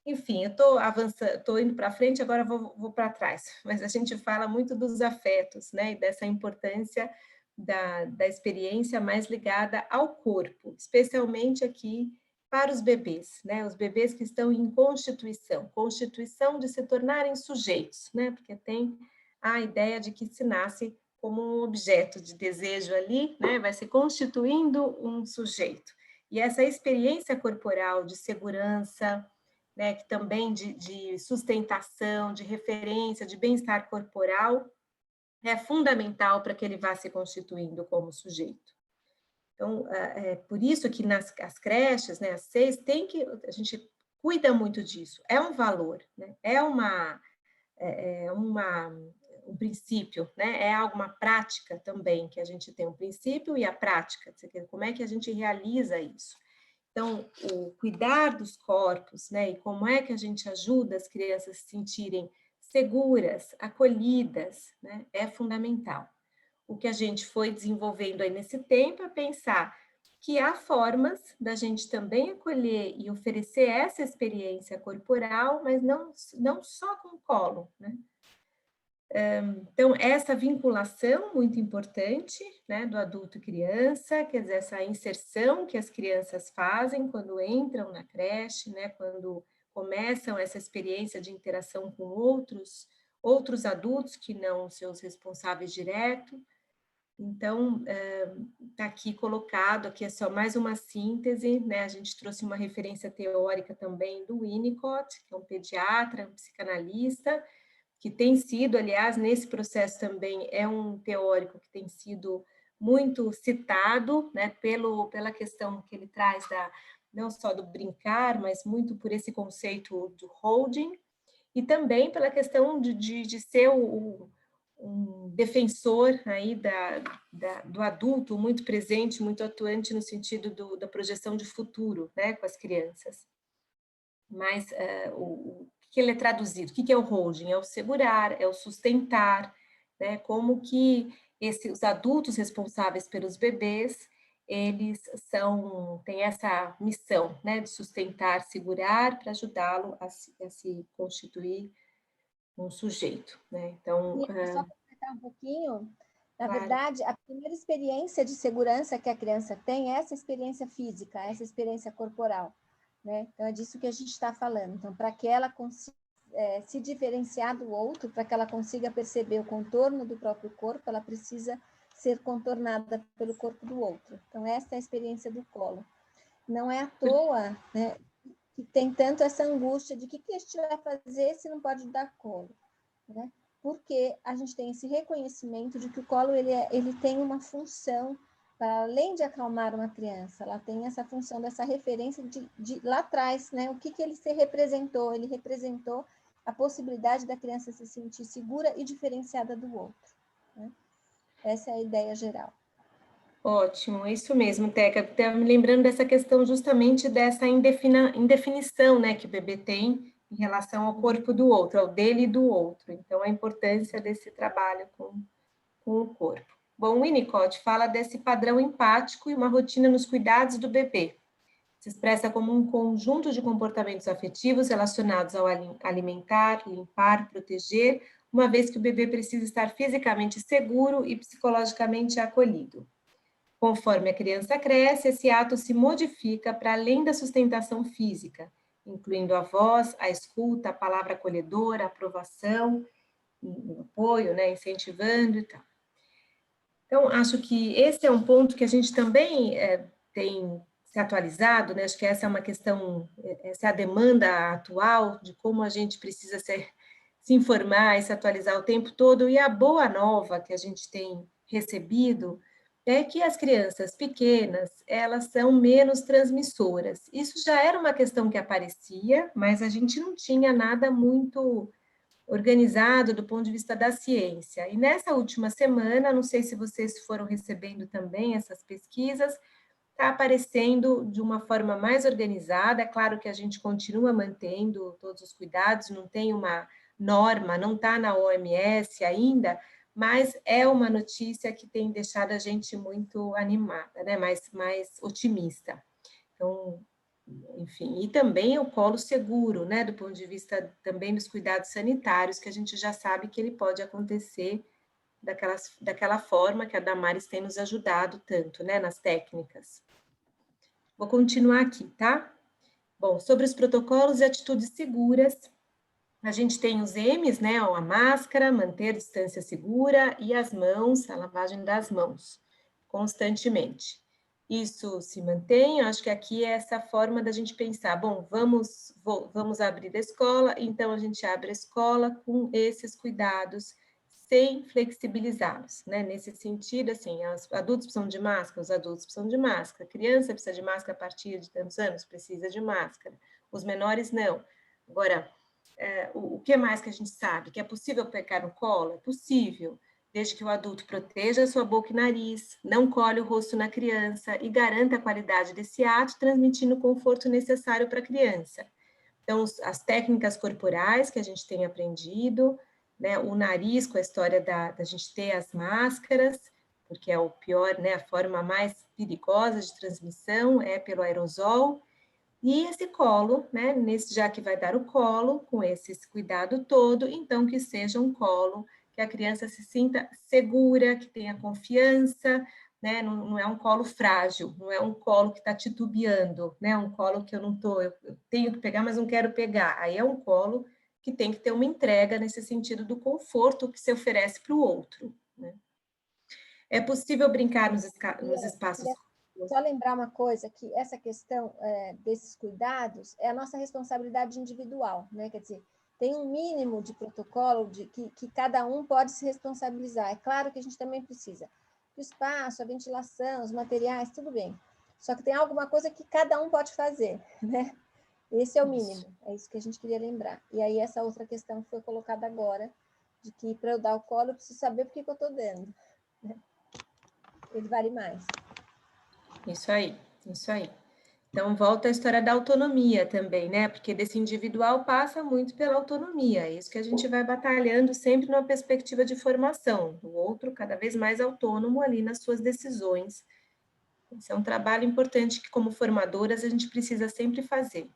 Enfim, eu estou avançando, estou indo para frente, agora vou para trás, mas a gente fala muito dos afetos, né, e dessa importância da experiência mais ligada ao corpo, especialmente aqui para os bebês, né, os bebês que estão em constituição de se tornarem sujeitos, né, porque tem a ideia de que se nasce como um objeto de desejo ali, né, vai se constituindo um sujeito. E essa experiência corporal de segurança, né, que também de sustentação, de referência, de bem-estar corporal, é fundamental para que ele vá se constituindo como sujeito. Então, é por isso que nas as creches, né, as 6, a gente cuida muito disso, é um valor, né, é um princípio, né, é alguma prática também, que a gente tem um princípio e a prática, como é que a gente realiza isso. Então, o cuidar dos corpos, né, e como é que a gente ajuda as crianças a se sentirem seguras, acolhidas, né, é fundamental. O que a gente foi desenvolvendo aí nesse tempo é pensar que há formas da gente também acolher e oferecer essa experiência corporal, mas não só com o colo, né? Então, essa vinculação muito importante, né, do adulto e criança, quer dizer, essa inserção que as crianças fazem quando entram na creche, né, quando começam essa experiência de interação com outros adultos que não seus responsáveis direto. Então, está aqui colocado, aqui é só mais uma síntese, né, a gente trouxe uma referência teórica também do Winnicott, que é um pediatra, um psicanalista, que tem sido, aliás, nesse processo também é um teórico que tem sido muito citado, né, pela questão que ele traz não só do brincar, mas muito por esse conceito do holding, e também pela questão de ser um defensor aí do adulto muito presente, muito atuante no sentido da projeção de futuro, né, com as crianças. Mas o que ele é traduzido? O que é o holding? É o segurar, é o sustentar, né? Como que os adultos responsáveis pelos bebês, eles têm essa missão, né? De sustentar, segurar, para ajudá-lo a se constituir um sujeito, né? Então, só completar um pouquinho, na claro. verdade, a primeira experiência de segurança que a criança tem é essa experiência física, essa experiência corporal, né? Então, é disso que a gente está falando. Então, para que ela consiga se diferenciar do outro, para que ela consiga perceber o contorno do próprio corpo, ela precisa ser contornada pelo corpo do outro. Então, essa é a experiência do colo. Não é à toa, né, que tem tanto essa angústia de que a gente vai fazer se não pode dar colo, né? Porque a gente tem esse reconhecimento de que o colo ele tem uma função, para além de acalmar uma criança, ela tem essa função dessa referência de lá atrás, né? O que ele se representou? Ele representou a possibilidade da criança se sentir segura e diferenciada do outro, né? Essa é a ideia geral. Ótimo, é isso mesmo, Teca. Tá me lembrando dessa questão justamente dessa indefinição, né, que o bebê tem em relação ao corpo do outro, ao dele e do outro. Então, a importância desse trabalho com o corpo. Bom, o Winnicott fala desse padrão empático e uma rotina nos cuidados do bebê. Se expressa como um conjunto de comportamentos afetivos relacionados ao alimentar, limpar, proteger, uma vez que o bebê precisa estar fisicamente seguro e psicologicamente acolhido. Conforme a criança cresce, esse ato se modifica para além da sustentação física, incluindo a voz, a escuta, a palavra acolhedora, a aprovação, o apoio, né, incentivando e tal. Então, acho que esse é um ponto que a gente também tem se atualizado, né? Acho que essa é uma questão, essa é a demanda atual de como a gente precisa se informar e se atualizar o tempo todo, e a boa nova que a gente tem recebido é que as crianças pequenas, elas são menos transmissoras. Isso já era uma questão que aparecia, mas a gente não tinha nada muito organizado do ponto de vista da ciência. E nessa última semana, não sei se vocês foram recebendo também essas pesquisas, está aparecendo de uma forma mais organizada. É claro que a gente continua mantendo todos os cuidados, não tem uma norma, não está na OMS ainda, mas é uma notícia que tem deixado a gente muito animada, né? mais otimista. Então, enfim, e também o colo seguro, né? Do ponto de vista também dos cuidados sanitários, que a gente já sabe que ele pode acontecer daquela forma que a Damares tem nos ajudado tanto, né? Nas técnicas. Vou continuar aqui, tá? Bom, sobre os protocolos e atitudes seguras, a gente tem os M's, né? A máscara, manter a distância segura e as mãos, a lavagem das mãos, constantemente. Isso se mantém, eu acho que aqui é essa forma da gente pensar, bom, vamos abrir a escola, então a gente abre a escola com esses cuidados, sem flexibilizá-los, né? Nesse sentido, assim, os adultos precisam de máscara, os adultos precisam de máscara, a criança precisa de máscara a partir de tantos anos, precisa de máscara, os menores não. Agora, o que mais que a gente sabe? Que é possível pegar no colo? É possível, desde que o adulto proteja a sua boca e nariz, não colhe o rosto na criança e garanta a qualidade desse ato, transmitindo o conforto necessário para a criança. Então, as técnicas corporais que a gente tem aprendido, né, o nariz com a história da gente ter as máscaras, porque é o pior, né, a forma mais perigosa de transmissão é pelo aerosol, e esse colo, né, já que vai dar o colo, com esse cuidado todo, então que seja um colo que a criança se sinta segura, que tenha confiança, né, não é um colo frágil, não é um colo que está titubeando, né, um colo que eu tenho que pegar, mas não quero pegar. Aí é um colo que tem que ter uma entrega nesse sentido do conforto que se oferece para o outro, né. É possível brincar nos espaços... Só lembrar uma coisa, que essa questão desses cuidados é a nossa responsabilidade individual, né? Quer dizer, tem um mínimo de protocolo que cada um pode se responsabilizar. É claro que a gente também precisa do espaço, a ventilação, os materiais, tudo bem. Só que tem alguma coisa que cada um pode fazer, né? Esse é o mínimo, é isso que a gente queria lembrar. E aí essa outra questão que foi colocada agora, de que para eu dar o colo eu preciso saber por que eu estou dando, né? Ele vale mais. Isso aí, isso aí. Então, volta a história da autonomia também, né? Porque desse individual passa muito pela autonomia. É isso que a gente vai batalhando sempre numa perspectiva de formação, do outro cada vez mais autônomo ali nas suas decisões. Esse é um trabalho importante que, como formadoras, a gente precisa sempre fazer.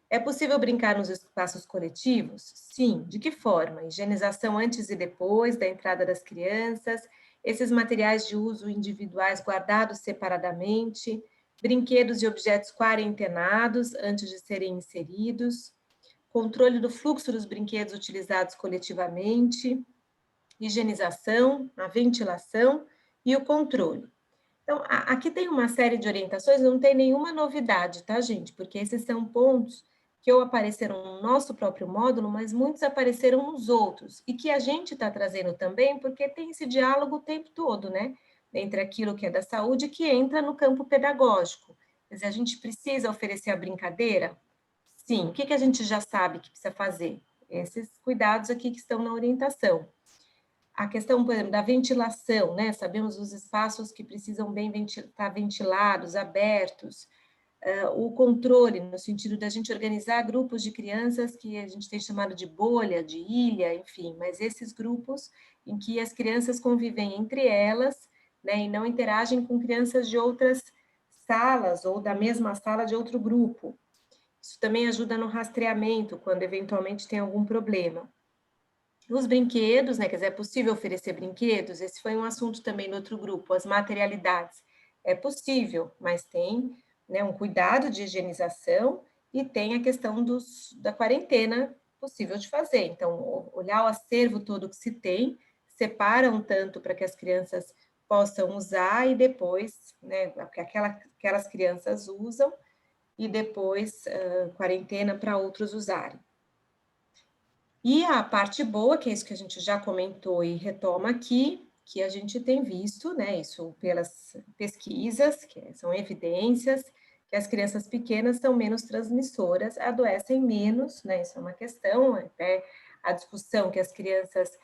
É possível brincar nos espaços coletivos? Sim. De que forma? Higienização antes e depois da entrada das crianças, esses materiais de uso individuais guardados separadamente, brinquedos e objetos quarentenados antes de serem inseridos, controle do fluxo dos brinquedos utilizados coletivamente, higienização, a ventilação e o controle. Então, aqui tem uma série de orientações, não tem nenhuma novidade, tá, gente? Porque esses são pontos que ou apareceram no nosso próprio módulo, mas muitos apareceram nos outros, e que a gente está trazendo também, porque tem esse diálogo o tempo todo, né? Entre aquilo que é da saúde, que entra no campo pedagógico. Quer dizer, a gente precisa oferecer a brincadeira? Sim. O que a gente já sabe que precisa fazer? Esses cuidados aqui que estão na orientação. A questão, por exemplo, da ventilação, né? Sabemos os espaços que precisam estar ventilados, abertos. o controle, no sentido da gente organizar grupos de crianças que a gente tem chamado de bolha, de ilha, enfim, mas esses grupos em que as crianças convivem entre elas, né, e não interagem com crianças de outras salas ou da mesma sala de outro grupo. Isso também ajuda no rastreamento, quando eventualmente tem algum problema. Os brinquedos, né, quer dizer, é possível oferecer brinquedos? Esse foi um assunto também no outro grupo, as materialidades. É possível, mas tem, né, um cuidado de higienização e tem a questão da quarentena possível de fazer. Então, olhar o acervo todo que se tem, separa um tanto para que as crianças possam usar e depois, né, aquelas crianças usam e depois quarentena para outros usarem. E a parte boa, que é isso que a gente já comentou e retoma aqui, que a gente tem visto, né, isso pelas pesquisas, que são evidências, que as crianças pequenas são menos transmissoras, adoecem menos, né, isso é uma questão, até a discussão que as crianças,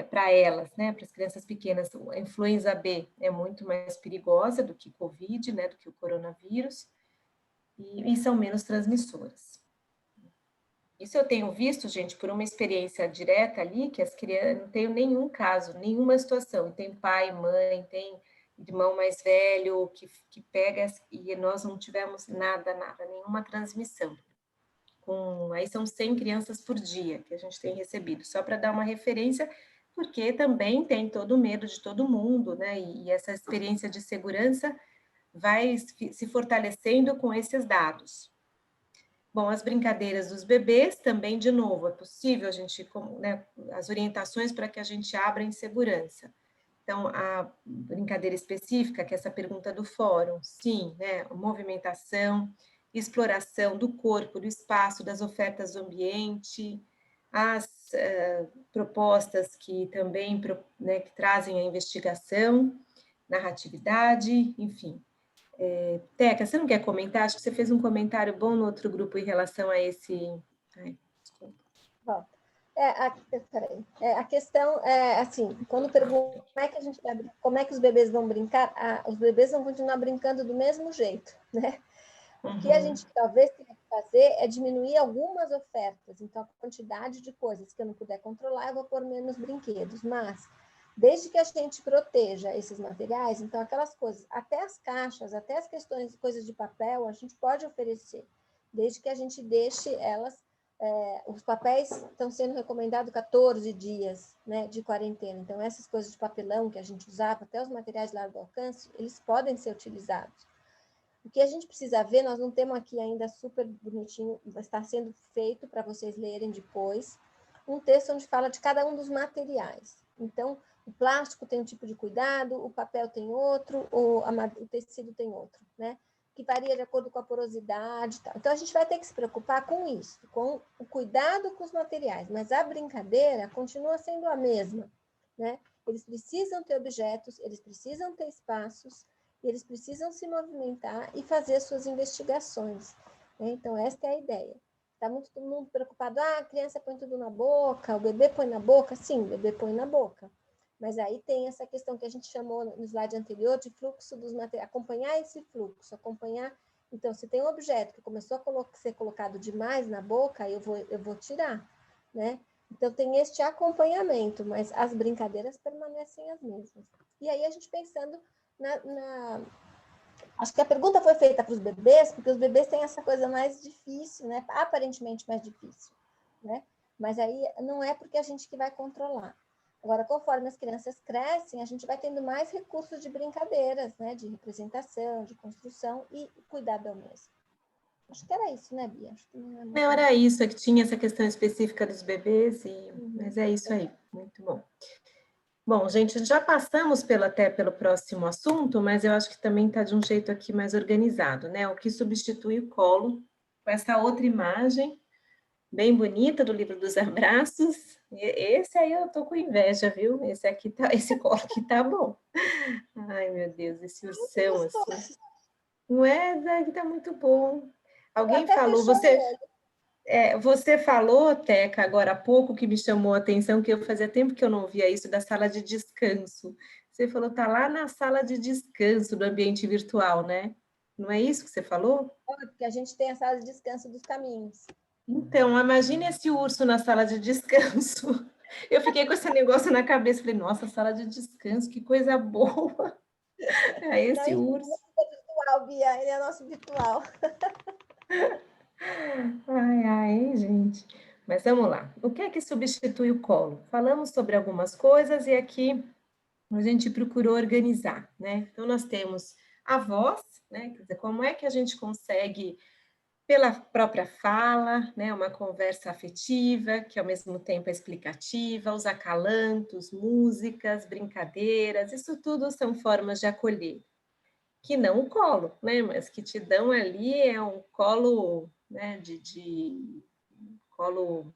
para elas, né, para as crianças pequenas, a influenza B é muito mais perigosa do que Covid, né, do que o coronavírus, e são menos transmissoras. Isso eu tenho visto, gente, por uma experiência direta ali, que as crianças, não tenho nenhum caso, nenhuma situação, tem pai, mãe, tem irmão mais velho que pega, e nós não tivemos nada, nenhuma transmissão. Aí são 100 crianças por dia que a gente tem recebido, só para dar uma referência, porque também tem todo o medo de todo mundo, né, e essa experiência de segurança vai se fortalecendo com esses dados. Bom, as brincadeiras dos bebês também, de novo, é possível a gente, né, as orientações para que a gente abra em segurança. Então, a brincadeira específica, que é essa pergunta do fórum, sim, né, movimentação, exploração do corpo, do espaço, das ofertas do ambiente, as propostas que também, né, que trazem a investigação, narratividade, enfim. Teca, você não quer comentar? Acho que você fez um comentário bom no outro grupo em relação a esse... Ai, desculpa. Bom, a questão é assim, quando perguntam como é que os bebês vão brincar, os bebês vão continuar brincando do mesmo jeito, né? O que a gente talvez tenha que fazer é diminuir algumas ofertas, então a quantidade de coisas que eu não puder controlar, eu vou pôr menos brinquedos, mas desde que a gente proteja esses materiais, então aquelas coisas, até as caixas, até as questões, coisas de papel, a gente pode oferecer, desde que a gente deixe elas, os papéis estão sendo recomendados 14 dias, né, de quarentena, então essas coisas de papelão que a gente usava, até os materiais de largo alcance, eles podem ser utilizados. O que a gente precisa ver, nós não temos aqui ainda super bonitinho, está sendo feito para vocês lerem depois, um texto onde fala de cada um dos materiais. Então, o plástico tem um tipo de cuidado, o papel tem outro, o tecido tem outro, né? Que varia de acordo com a porosidade e tal. Então, a gente vai ter que se preocupar com isso, com o cuidado com os materiais, mas a brincadeira continua sendo a mesma, né? Eles precisam ter objetos, eles precisam ter espaços, e eles precisam se movimentar e fazer suas investigações, né? Então, esta é a ideia. Está todo mundo preocupado, a criança põe tudo na boca, o bebê põe na boca? Sim, o bebê põe na boca. Mas aí tem essa questão que a gente chamou no slide anterior de fluxo dos materiais, acompanhar esse fluxo, acompanhar. Então, se tem um objeto que começou a ser colocado demais na boca, eu vou tirar, né? Então, tem este acompanhamento, mas as brincadeiras permanecem as mesmas. E aí, a gente pensando acho que a pergunta foi feita para os bebês, porque os bebês têm essa coisa mais difícil, né? Aparentemente mais difícil, né? Mas aí não é porque a gente que vai controlar. Agora, conforme as crianças crescem, a gente vai tendo mais recursos de brincadeiras, né? De representação, de construção e cuidado ao mesmo. Acho que era isso, né, Bia? Acho que não, era isso, é que tinha essa questão específica dos bebês, mas é isso aí, muito bom. Bom, gente, já passamos até pelo próximo assunto, mas eu acho que também está de um jeito aqui mais organizado, né? O que substitui o colo, com essa outra imagem, bem bonita, do livro dos abraços. Esse aí eu tô com inveja, viu? Esse colo aqui tá bom. Ai, meu Deus, esse ursão assim. Não é? Tá muito bom. Alguém falou, você falou, Teca, agora há pouco, que me chamou a atenção, que eu fazia tempo que eu não via isso, da sala de descanso. Você falou, tá lá na sala de descanso do ambiente virtual, né? Não é isso que você falou? Porque a gente tem a sala de descanso dos caminhos. Então, imagine esse urso na sala de descanso. Eu fiquei com esse negócio na cabeça, falei, nossa, sala de descanso, que coisa boa. É esse urso. Não é virtual, Bia, ele é nosso virtual. Ai, ai, gente. Mas vamos lá. O que é que substitui o colo? Falamos sobre algumas coisas e aqui a gente procurou organizar, né? Então, nós temos a voz, né? Quer dizer, como é que a gente consegue, pela própria fala, né? Uma conversa afetiva, que ao mesmo tempo é explicativa, os acalantos, músicas, brincadeiras, isso tudo são formas de acolher. Que não o colo, né? Mas que te dão ali é um colo, né? De colo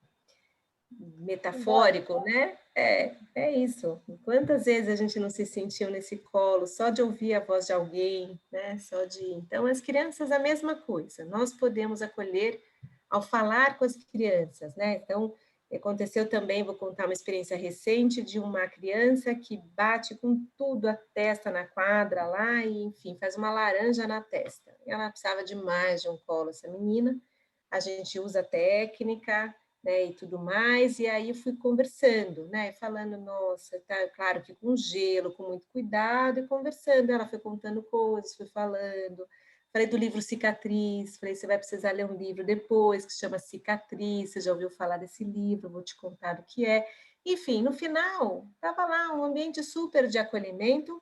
metafórico, né? É isso. Quantas vezes a gente não se sentiu nesse colo só de ouvir a voz de alguém, né? Só de. Então, as crianças a mesma coisa. Nós podemos acolher ao falar com as crianças, né? Então, aconteceu também, vou contar uma experiência recente de uma criança que bate com tudo a testa na quadra lá e, enfim, faz uma laranja na testa. Ela precisava demais de um colo, essa menina. A gente usa técnica, né, e tudo mais, e aí eu fui conversando, né, falando, nossa, tá, claro que com gelo, com muito cuidado, e conversando, ela foi contando coisas, foi falando, falei do livro Cicatriz, falei, você vai precisar ler um livro depois, que se chama Cicatriz, você já ouviu falar desse livro, vou te contar o que é, enfim, no final, estava lá um ambiente super de acolhimento,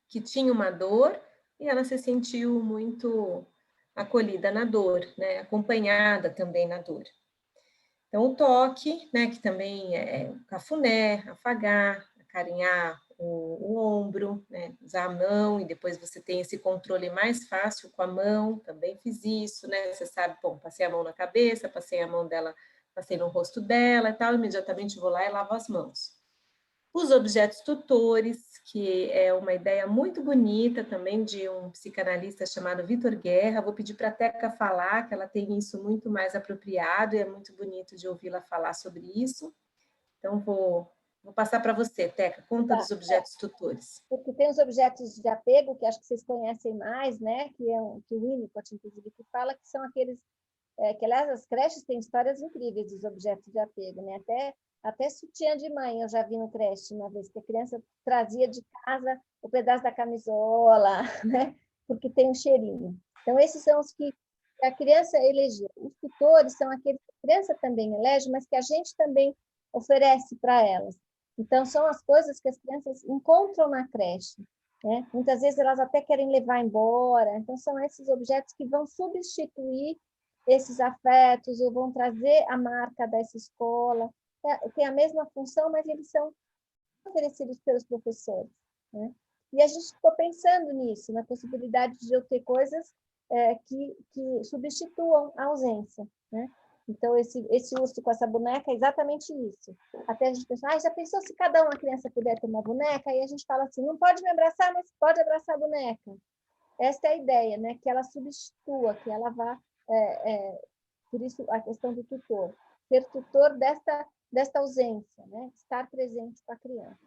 que tinha uma dor, e ela se sentiu muito acolhida na dor, né, acompanhada também na dor. Então, o toque, né, que também é o cafuné, afagar, acarinhar o ombro, né, usar a mão, e depois você tem esse controle mais fácil com a mão, também fiz isso, né, você sabe, bom, passei a mão na cabeça, passei a mão dela, passei no rosto dela e tal, imediatamente vou lá e lavo as mãos. Os objetos tutores, que é uma ideia muito bonita também de um psicanalista chamado Vitor Guerra. Vou pedir para a Teca falar, que ela tem isso muito mais apropriado e é muito bonito de ouvi-la falar sobre isso. Então, vou passar para você, Teca, conta dos objetos tutores. Porque tem os objetos de apego, que acho que vocês conhecem mais, né? Que o Winnicott, inclusive, que fala que são aqueles... que, aliás, as creches têm histórias incríveis dos objetos de apego, né? Até sutiã de mãe eu já vi no creche uma vez, que a criança trazia de casa o pedaço da camisola, né? Porque tem um cheirinho. Então, esses são os que a criança elegeu. Os tutores são aqueles que a criança também elege, mas que a gente também oferece para elas. Então, são as coisas que as crianças encontram na creche, né? Muitas vezes elas até querem levar embora. Então, são esses objetos que vão substituir esses afetos ou vão trazer a marca dessa escola. Tem a mesma função, mas eles são oferecidos pelos professores, né? E a gente ficou pensando nisso, na possibilidade de eu ter coisas que substituam a ausência, né? Então, esse urso com essa boneca é exatamente isso. Até a gente pensou, já pensou se cada uma criança puder ter uma boneca? Aí a gente fala assim, não pode me abraçar, mas pode abraçar a boneca. Essa é a ideia, né? Que ela substitua, que ela vá... por isso, a questão do tutor. Ser tutor desta ausência, né? Estar presente com a criança.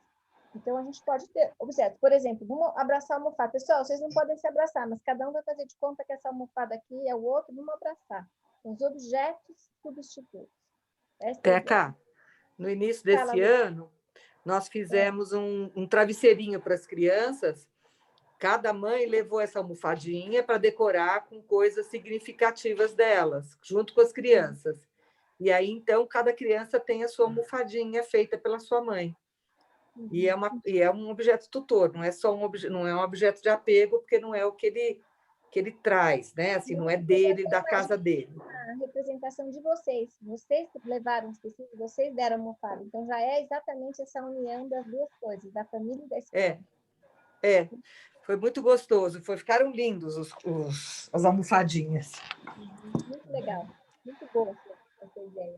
Então, a gente pode ter objetos. Por exemplo, vamos abraçar a almofada. Pessoal, vocês não podem se abraçar, mas cada um vai fazer de conta que essa almofada aqui é o outro, vamos abraçar. Os objetos substitutos. Teca, no início desse ano, nós fizemos um travesseirinho para as crianças. Cada mãe levou essa almofadinha para decorar com coisas significativas delas, junto com as crianças. E aí, então, cada criança tem a sua almofadinha feita pela sua mãe. E é um objeto tutor, não é só não é um objeto de apego, porque não é o que ele traz, né? Assim, não é dele, da casa dele. A representação de vocês. Vocês levaram os tecidos, vocês deram a almofada. Então, já é exatamente essa união das duas coisas, da família e da escola. Foi muito gostoso. Ficaram lindos as almofadinhas. Muito legal. Muito boa essa ideia.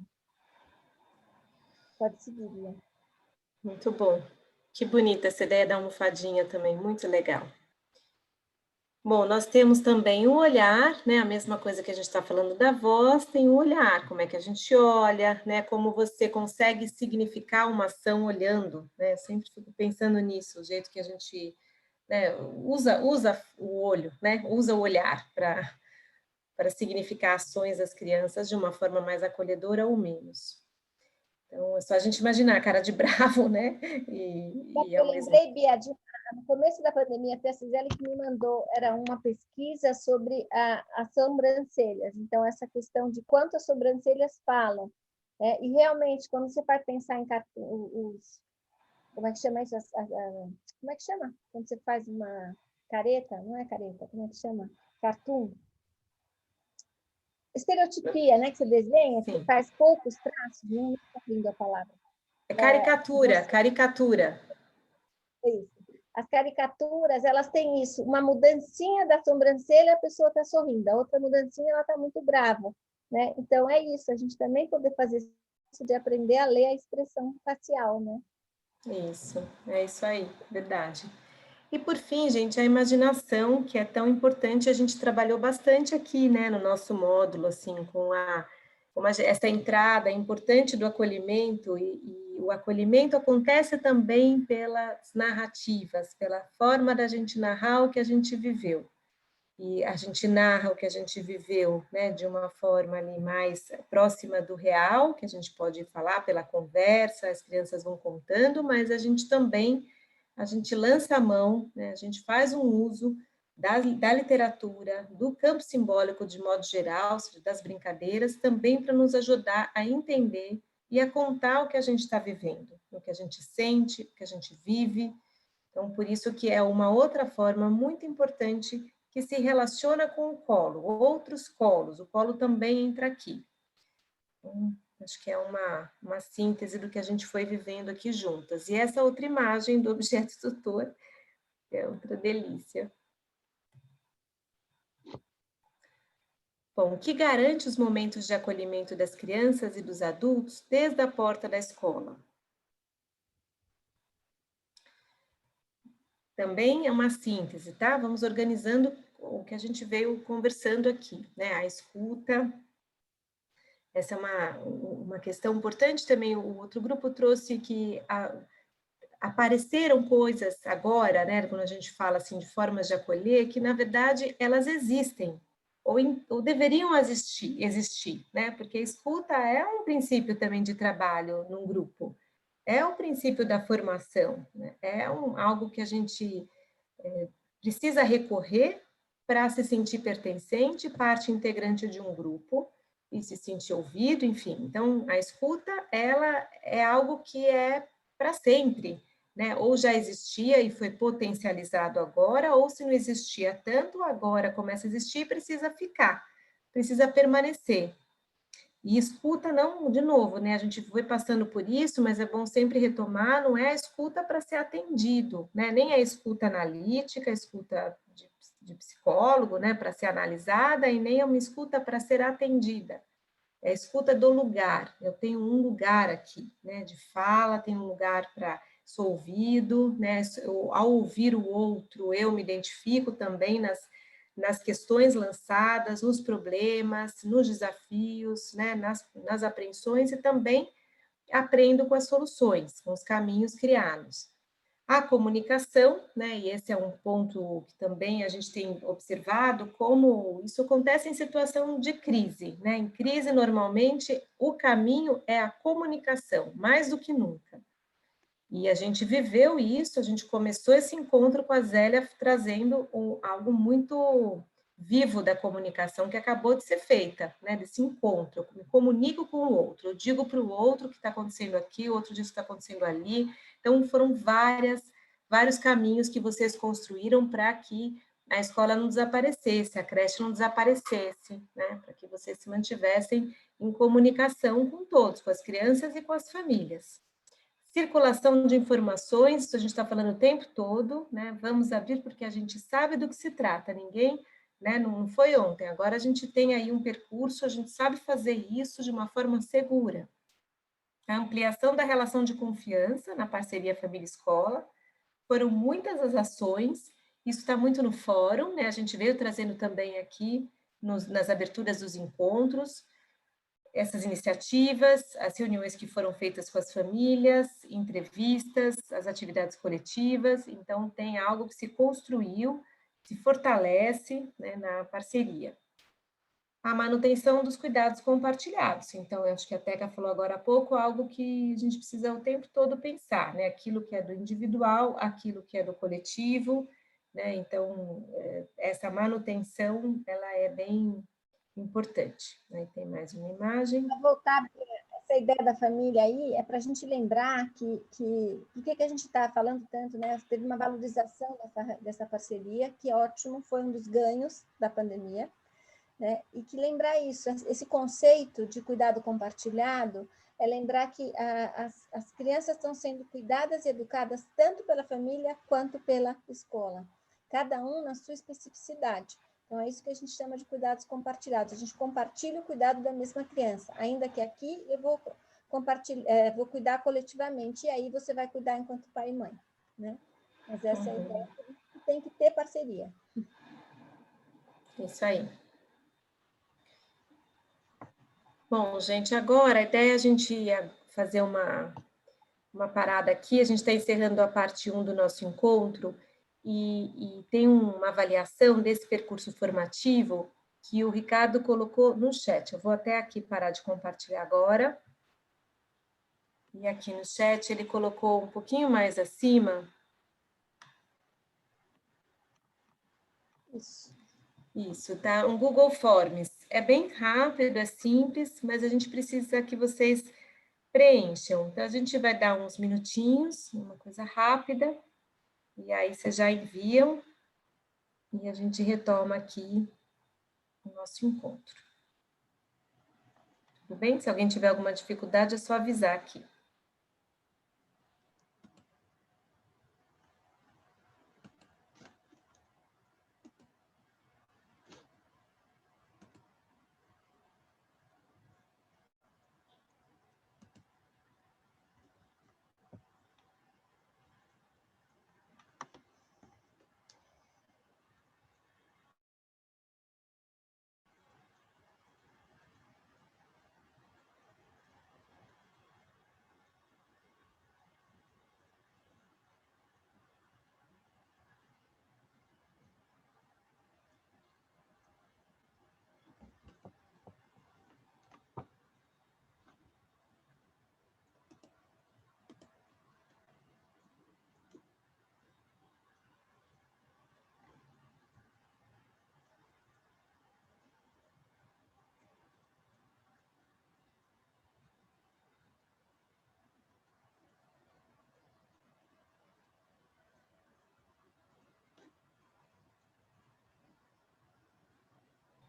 Pode seguir, Bia. Muito bom. Que bonita essa ideia da almofadinha também, muito legal. Bom, nós temos também o olhar, né? A mesma coisa que a gente está falando da voz, tem o olhar, como é que a gente olha, né? Como você consegue significar uma ação olhando, né? Eu sempre fico pensando nisso, o jeito que a gente né? Usa o olho, né? Usa o olhar para significar ações das crianças de uma forma mais acolhedora ou menos. Então, é só a gente imaginar a cara de bravo, né? E Eu ao mesmo lembrei, Bia, no começo da pandemia, a Cisele que me mandou, era uma pesquisa sobre as sobrancelhas. Então, essa questão de quanto as sobrancelhas falam. E realmente, quando você vai pensar em como é que chama isso? Como é que chama? Quando você faz uma careta, não é careta, como é que chama? Cartoon. Estereotipia, né? Que você desenha, que você faz poucos traços, não está vindo a palavra. É caricatura, caricatura. Isso. As caricaturas, elas têm isso, uma mudancinha da sobrancelha, a pessoa está sorrindo, a outra mudancinha, ela está muito brava, né? Então, é isso, a gente também poder fazer isso de aprender a ler a expressão facial, né? Isso, é isso aí, verdade. E por fim, gente, a imaginação, que é tão importante, a gente trabalhou bastante aqui, né, no nosso módulo, assim, com essa entrada importante do acolhimento, e o acolhimento acontece também pelas narrativas, pela forma da gente narrar o que a gente viveu. E a gente narra o que a gente viveu, né, de uma forma ali mais próxima do real, que a gente pode falar pela conversa, as crianças vão contando, mas a gente também, a gente lança a mão, né, a gente faz um uso da literatura, do campo simbólico de modo geral, das brincadeiras, também para nos ajudar a entender e a contar o que a gente está vivendo, o que a gente sente, o que a gente vive. Então, por isso que é uma outra forma muito importante que se relaciona com o colo, outros colos, o colo também entra aqui. Então, acho que é uma síntese do que a gente foi vivendo aqui juntas. E essa outra imagem do objeto tutor é outra delícia. Bom, o que garante os momentos de acolhimento das crianças e dos adultos desde a porta da escola? Também é uma síntese, tá? Vamos organizando o que a gente veio conversando aqui, né? A escuta, essa é uma questão importante também. O outro grupo trouxe que apareceram coisas agora, né? Quando a gente fala assim de formas de acolher, que na verdade elas existem, ou deveriam existir, né? Porque a escuta é um princípio também de trabalho num grupo, é o princípio da formação, né? Algo que a gente precisa recorrer para se sentir pertencente, parte integrante de um grupo e se sentir ouvido, enfim. Então, a escuta, ela é algo que é para sempre, né? Ou já existia e foi potencializado agora, ou se não existia tanto, agora começa a existir e precisa ficar, precisa permanecer. E escuta, não, de novo, né? A gente foi passando por isso, mas é bom sempre retomar, não é a escuta para ser atendido, né? Nem a escuta analítica, a escuta de psicólogo, né? Para ser analisada, e nem é uma escuta para ser atendida. É a escuta do lugar. Eu tenho um lugar aqui, né? De fala, tenho um lugar para ser ouvido, né? Ao ouvir o outro, eu me identifico também nas questões lançadas, nos problemas, nos desafios, né, nas apreensões, e também aprendo com as soluções, com os caminhos criados. A comunicação, né, e esse é um ponto que também a gente tem observado, como isso acontece em situação de crise, né? Em crise, normalmente, o caminho é a comunicação, mais do que nunca. E a gente viveu isso, a gente começou esse encontro com a Zélia trazendo algo muito vivo da comunicação que acabou de ser feita, né, desse encontro. Eu me comunico com o outro, eu digo para o outro o que está acontecendo aqui, o outro diz o que está acontecendo ali. Então, foram vários caminhos que vocês construíram para que a escola não desaparecesse, a creche não desaparecesse, né, para que vocês se mantivessem em comunicação com todos, com as crianças e com as famílias. Circulação de informações, isso a gente está falando o tempo todo, né? Vamos abrir porque a gente sabe do que se trata, ninguém, né? Não foi ontem, agora a gente tem aí um percurso, a gente sabe fazer isso de uma forma segura. A ampliação da relação de confiança na parceria família-escola, foram muitas as ações, isso está muito no fórum, né? A gente veio trazendo também aqui nas aberturas dos encontros, essas iniciativas, as reuniões que foram feitas com as famílias, entrevistas, as atividades coletivas. Então, tem algo que se construiu, se fortalece, né, na parceria. A manutenção dos cuidados compartilhados. Então, eu acho que a Teca falou agora há pouco, algo que a gente precisa o tempo todo pensar, né? Aquilo que é do individual, aquilo que é do coletivo, né? Então, essa manutenção, ela é bem importante. Aí tem mais uma imagem. Para voltar essa ideia da família aí, é para a gente lembrar por que a gente está falando tanto, né? Teve uma valorização dessa parceria, que ótimo, foi um dos ganhos da pandemia, né? E que lembrar isso, esse conceito de cuidado compartilhado, é lembrar que as crianças estão sendo cuidadas e educadas tanto pela família quanto pela escola, cada um na sua especificidade. Então, é isso que a gente chama de cuidados compartilhados. A gente compartilha o cuidado da mesma criança, ainda que aqui eu vou vou cuidar coletivamente, e aí você vai cuidar enquanto pai e mãe, né? Mas essa é a ideia, que tem que ter parceria. Isso aí. Bom, gente, agora a ideia é a gente fazer uma parada aqui. A gente está encerrando a parte 1 do nosso encontro, e tem uma avaliação desse percurso formativo que o Ricardo colocou no chat. Eu vou até aqui parar de compartilhar agora. E aqui no chat ele colocou um pouquinho mais acima. Isso, tá? Um Google Forms. É bem rápido, é simples, mas a gente precisa que vocês preencham. Então, a gente vai dar uns minutinhos, uma coisa rápida, e aí vocês já enviam, e a gente retoma aqui o nosso encontro. Tudo bem? Se alguém tiver alguma dificuldade, é só avisar aqui.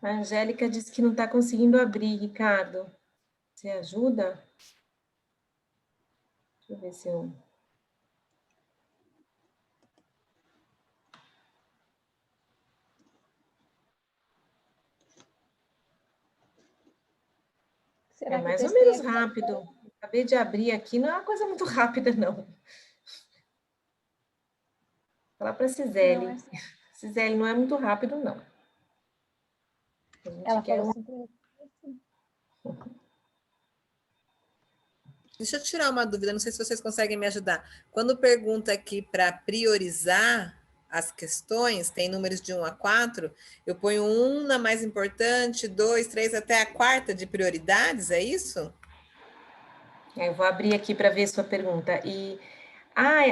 A Angélica disse que não está conseguindo abrir, Ricardo. Você ajuda? Deixa eu ver se eu... Será É que eu mais ou testei menos aqui? rápido. Acabei de abrir aqui, não é uma coisa muito rápida, não. Falar para a Não, Cisele. Cisele, não é muito rápido, não. A gente ela quer falou uma... 5 minutos. Deixa eu tirar uma dúvida, não sei se vocês conseguem me ajudar. Quando pergunta aqui para priorizar as questões, tem números de 1 a 4, eu ponho 1 na mais importante, 2, 3, até a quarta de prioridades, é isso? Eu vou abrir aqui para ver sua pergunta. E,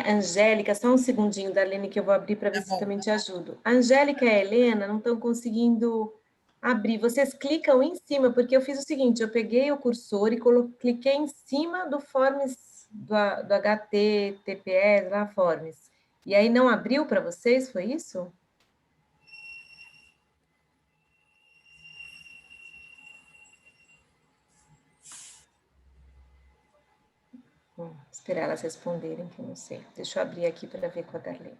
Angélica, só um segundinho, Darlene, que eu vou abrir para ver Tá se bom. também te ajudo. A Angélica e a Helena não estão conseguindo abrir. Vocês clicam em cima, porque eu fiz o seguinte, eu peguei o cursor e cliquei em cima do Forms, do HTTPS, lá, Forms. E aí não abriu para vocês, foi isso? Esperar elas responderem, que eu não sei. Deixa eu abrir aqui para ver com a Darlene.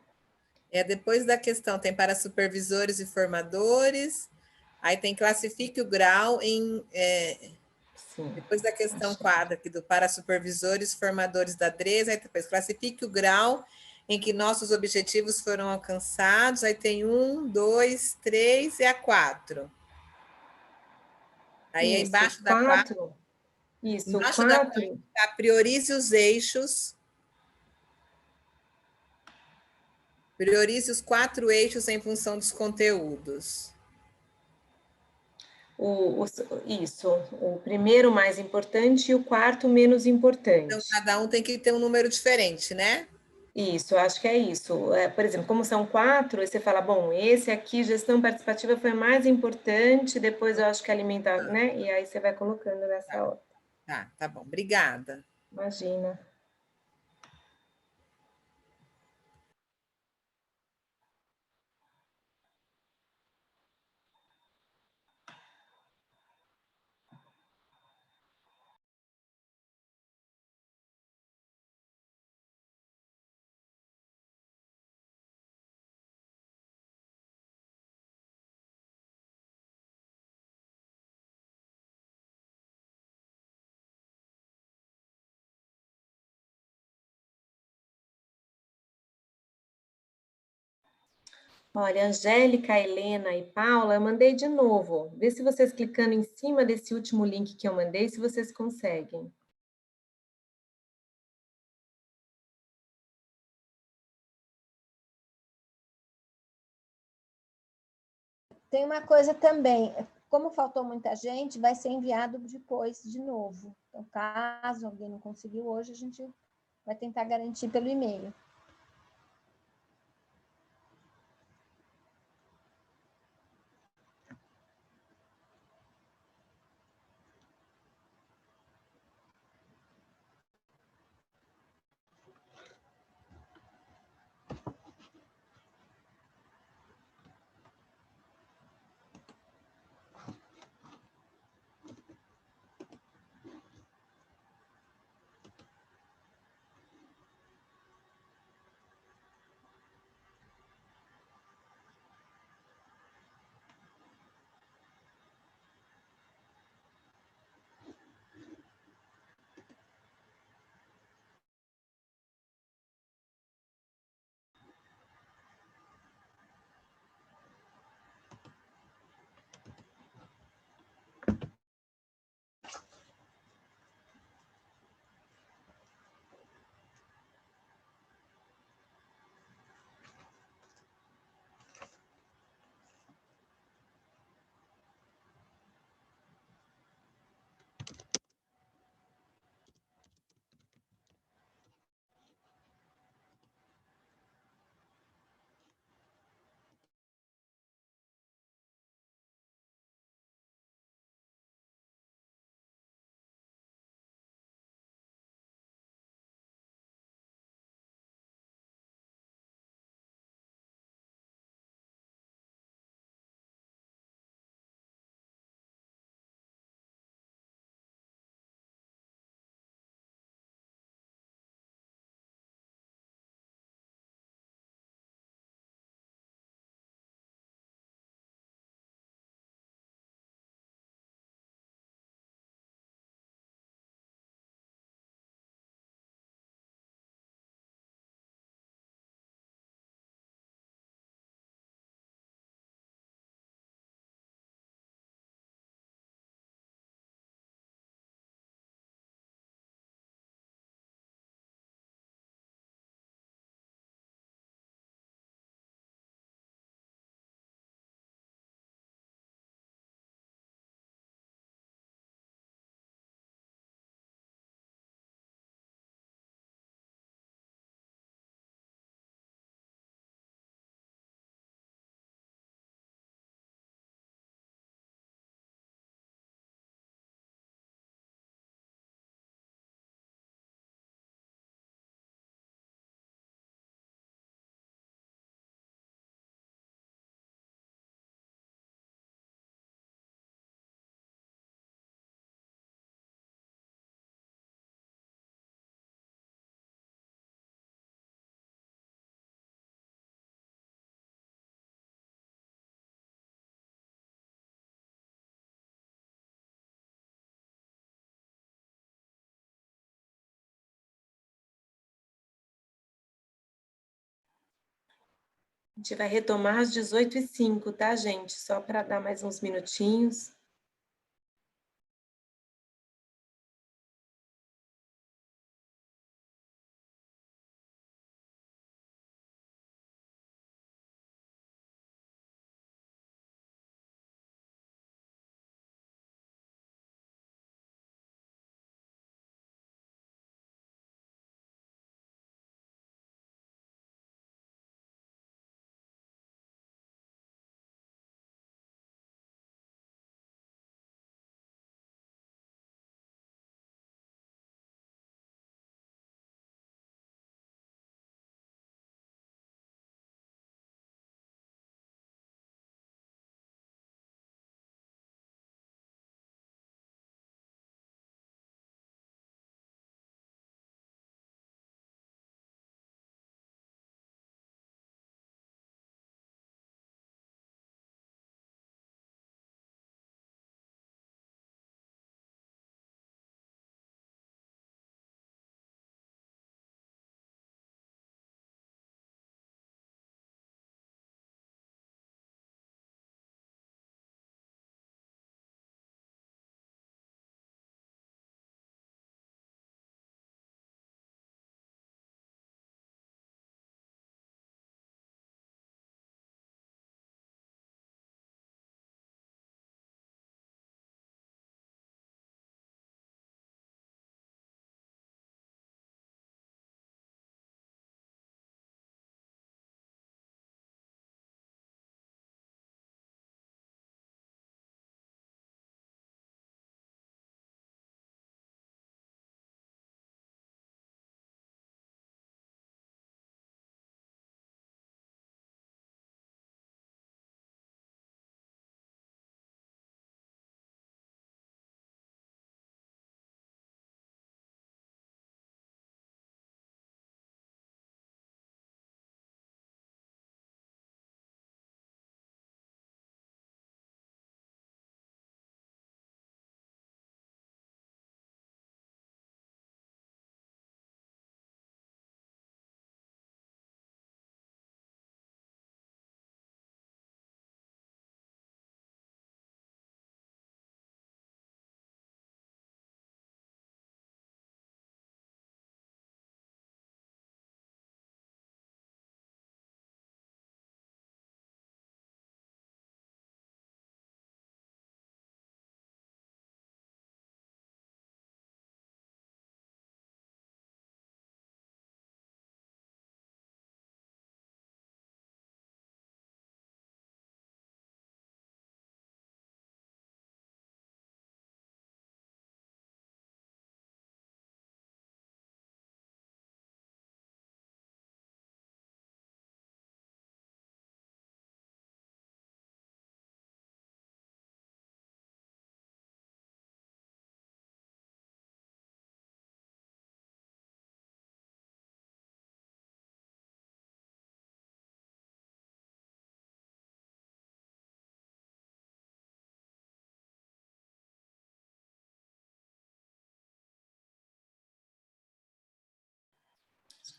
Depois da questão, tem para supervisores e formadores, aí tem classifique o grau em... Sim. Depois da questão 4, aqui do para supervisores e formadores da DRES, aí depois classifique o grau em que nossos objetivos foram alcançados, aí tem 1, 2, 3 e a 4. Aí Isso, embaixo da 4, 4. Isso, embaixo da 4 4. tá, priorize os eixos. Priorize os 4 eixos em função dos conteúdos. Isso, o primeiro mais importante e o quarto menos Então, importante. cada um tem que ter um número diferente, né? Isso, eu acho que é isso. Por exemplo, como são 4, aí você fala, bom, esse aqui, gestão participativa, foi mais importante, depois eu acho que alimentar, né? E aí você vai colocando nessa ordem. Tá bom. Obrigada. Imagina. Olha, Angélica, Helena e Paula, eu mandei de novo. Vê se vocês clicando em cima desse último link que eu mandei, se vocês conseguem. Tem uma coisa também, como faltou muita gente, vai ser enviado depois de novo. Então, caso alguém não conseguiu hoje, a gente vai tentar garantir pelo e-mail. A gente vai retomar às 18h05, tá, gente? Só para dar mais uns minutinhos.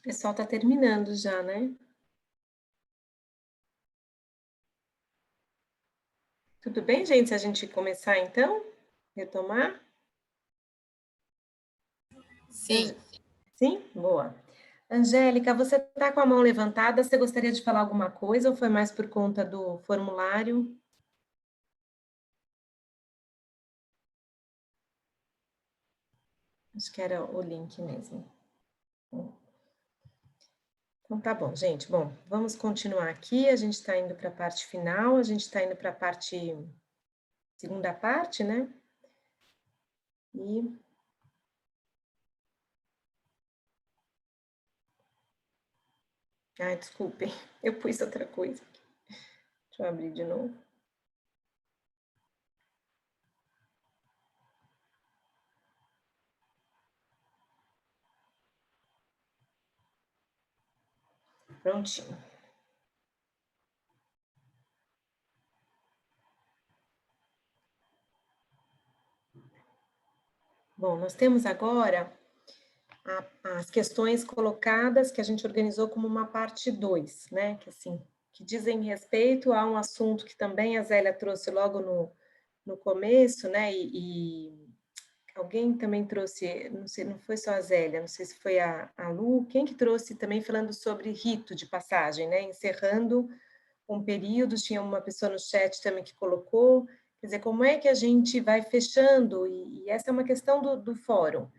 pessoal está terminando já, né? Tudo bem, gente? Se a gente começar, então? Retomar? Sim. Sim? Boa. Angélica, você está com a mão levantada, você gostaria de falar alguma coisa ou foi mais por conta do formulário? Acho que era o link mesmo. Então tá bom, gente. Bom, vamos continuar aqui. A gente está indo para a parte final, a gente está indo para a segunda parte, né? E ai, desculpem, eu pus outra coisa aqui. Deixa eu abrir de novo. Prontinho. Bom, nós temos agora as questões colocadas que a gente organizou como uma parte 2, né? Que assim, que dizem respeito a um assunto que também a Zélia trouxe logo no começo, né? E alguém também trouxe, não sei, não foi só a Zélia, não sei se foi a Lu, quem que trouxe também falando sobre rito de passagem, né? Encerrando um período, tinha uma pessoa no chat também que colocou, quer dizer, como é que a gente vai fechando, e essa é uma questão do fórum.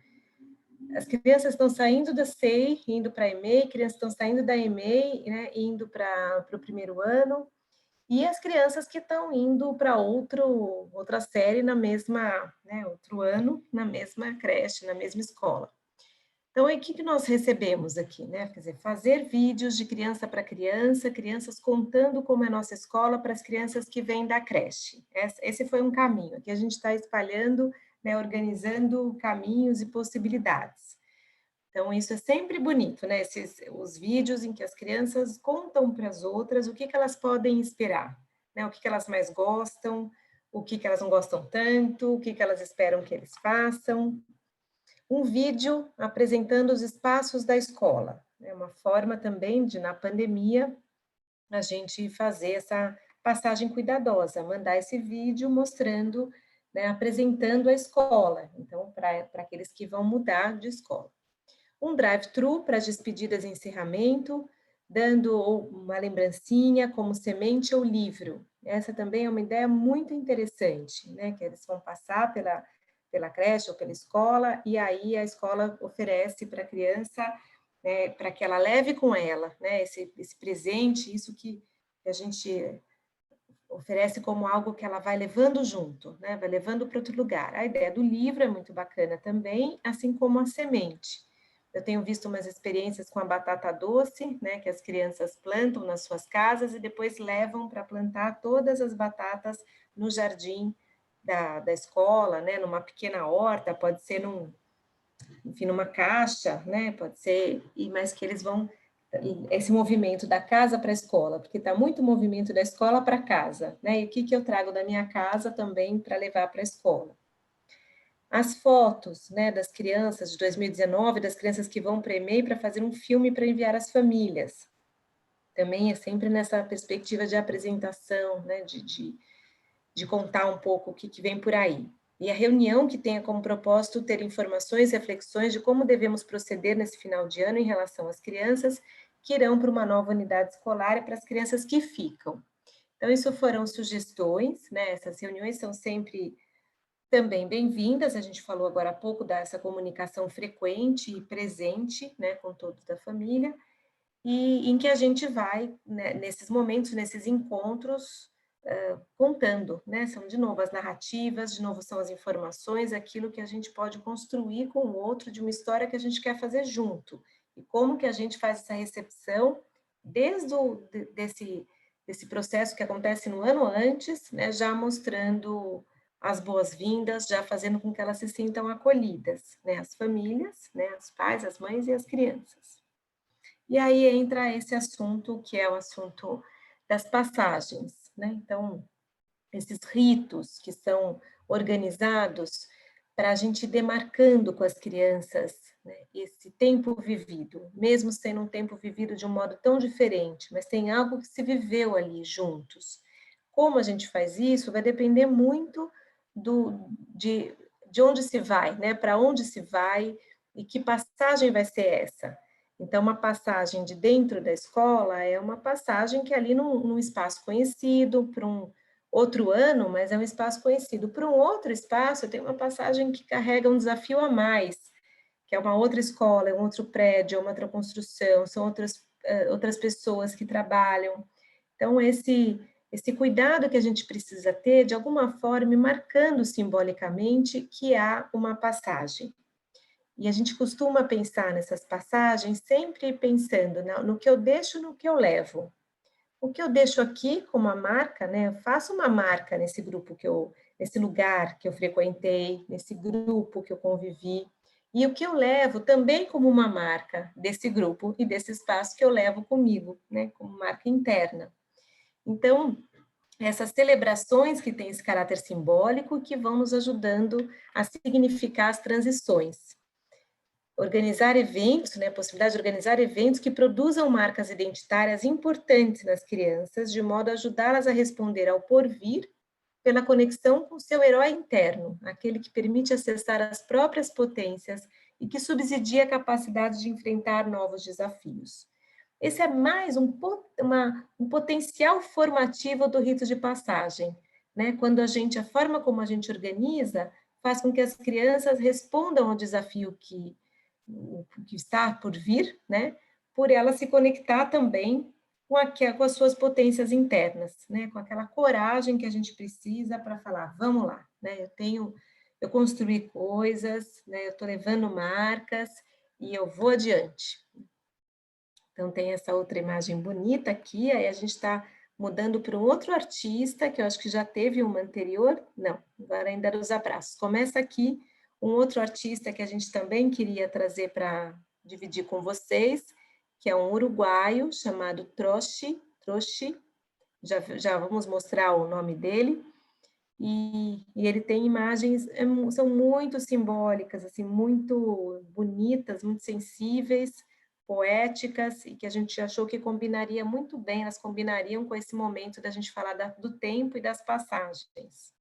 As crianças estão saindo da SEI, indo para a EMEI, crianças estão saindo da EMEI, né, indo para o primeiro ano, e as crianças que estão indo para outra série na mesma, né, outro ano, na mesma creche, na mesma escola. Então, o que nós recebemos aqui, né? Quer dizer, fazer vídeos de criança para criança, crianças contando como é a nossa escola para as crianças que vêm da creche. Esse foi um caminho. Aqui a gente está espalhando, né, organizando caminhos e possibilidades. Então, isso é sempre bonito, né? Os vídeos em que as crianças contam para as outras o que elas podem esperar, né? O que elas mais gostam, o que elas não gostam tanto, o que elas esperam que eles façam. Um vídeo apresentando os espaços da escola. É uma forma também de, na pandemia, a gente fazer essa passagem cuidadosa, mandar esse vídeo mostrando, né, apresentando a escola, então, para aqueles que vão mudar de escola. Um drive-thru para as despedidas e encerramento, dando uma lembrancinha como semente ou livro. Essa também é uma ideia muito interessante, né, que eles vão passar pela creche ou pela escola, e aí a escola oferece para a criança, né, para que ela leve com ela, né, esse presente, isso que a gente oferece como algo que ela vai levando junto, né, vai levando para outro lugar. A ideia do livro é muito bacana também, assim como a semente. Eu tenho visto umas experiências com a batata doce, né, que as crianças plantam nas suas casas e depois levam para plantar todas as batatas no jardim da escola, né, numa pequena horta, pode ser enfim, numa caixa, né, pode ser, mas que eles vão, esse movimento da casa para a escola, porque está muito movimento da escola para casa, né, e o que eu trago da minha casa também para levar para a escola. As fotos, né, das crianças de 2019, das crianças que vão para a EMEI para fazer um filme para enviar às famílias. Também é sempre nessa perspectiva de apresentação, né, de contar um pouco o que vem por aí. E a reunião que tenha como propósito ter informações e reflexões de como devemos proceder nesse final de ano em relação às crianças que irão para uma nova unidade escolar e para as crianças que ficam. Então, isso foram sugestões, né, essas reuniões são sempre também bem-vindas, a gente falou agora há pouco dessa comunicação frequente e presente, né, com todos da família, e em que a gente vai, né, nesses momentos, nesses encontros, contando, né, são de novo as narrativas, de novo são as informações, aquilo que a gente pode construir com o outro de uma história que a gente quer fazer junto, e como que a gente faz essa recepção desde desse processo que acontece no ano antes, né, já mostrando as boas-vindas, já fazendo com que elas se sintam acolhidas, né, as famílias, né, os pais, as mães e as crianças. E aí entra esse assunto, que é o assunto das passagens, né, então, esses ritos que são organizados para a gente ir demarcando com as crianças, né, esse tempo vivido, mesmo sendo um tempo vivido de um modo tão diferente, mas tem algo que se viveu ali juntos. Como a gente faz isso vai depender muito de onde se vai, né, para onde se vai e que passagem vai ser essa. Então, uma passagem de dentro da escola é uma passagem que é ali num espaço conhecido, para um outro ano, mas é um espaço conhecido. Para um outro espaço, tem uma passagem que carrega um desafio a mais, que é uma outra escola, é um outro prédio, é uma outra construção, são outras pessoas que trabalham. Então, esse cuidado que a gente precisa ter, de alguma forma, marcando simbolicamente que há uma passagem. E a gente costuma pensar nessas passagens sempre pensando no que eu deixo, no que eu levo. O que eu deixo aqui como uma marca, né? Eu faço uma marca nesse grupo nesse lugar que eu frequentei, nesse grupo que eu convivi. E o que eu levo também como uma marca desse grupo e desse espaço que eu levo comigo, né? Como marca interna. Então, essas celebrações que têm esse caráter simbólico que vão nos ajudando a significar as transições. Organizar eventos, né, a possibilidade de organizar eventos que produzam marcas identitárias importantes nas crianças, de modo a ajudá-las a responder ao porvir pela conexão com seu herói interno, aquele que permite acessar as próprias potências e que subsidia a capacidade de enfrentar novos desafios. Esse é mais um potencial formativo do rito de passagem, né? Quando a forma como a gente organiza faz com que as crianças respondam ao desafio que está por vir, né? Por ela se conectar também com as suas potências internas, né? Com aquela coragem que a gente precisa para falar, vamos lá, né? Eu construí coisas, né? Eu estou levando marcas e eu vou adiante. Então, tem essa outra imagem bonita aqui, aí a gente está mudando para um outro artista, que eu acho que já teve uma anterior, não, agora ainda dos abraços. Começa aqui um outro artista que a gente também queria trazer para dividir com vocês, que é um uruguaio chamado Troshi, já vamos mostrar o nome dele, e ele tem imagens, são muito simbólicas, assim, muito bonitas, muito sensíveis, poéticas, e que a gente achou que combinaria muito bem, elas combinariam com esse momento da gente falar do tempo e das passagens.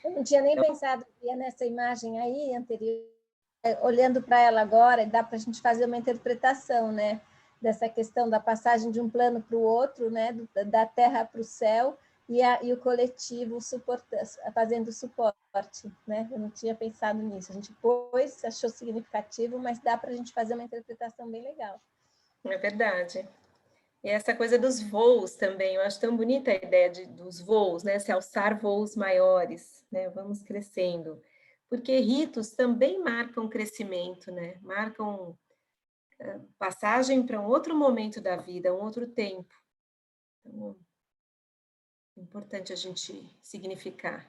Eu não tinha nem pensado nessa imagem aí anterior, olhando para ela agora, dá para a gente fazer uma interpretação, né, dessa questão da passagem de um plano para o outro, né, da terra para o céu, e o coletivo fazendo suporte, né? Eu não tinha pensado nisso. A gente achou significativo, mas dá para a gente fazer uma interpretação bem legal. É verdade. E essa coisa dos voos também, eu acho tão bonita a ideia dos voos, né? Se alçar voos maiores, né? Vamos crescendo. Porque ritos também marcam crescimento, né? Marcam passagem para um outro momento da vida, um outro tempo. Então, é importante a gente significar.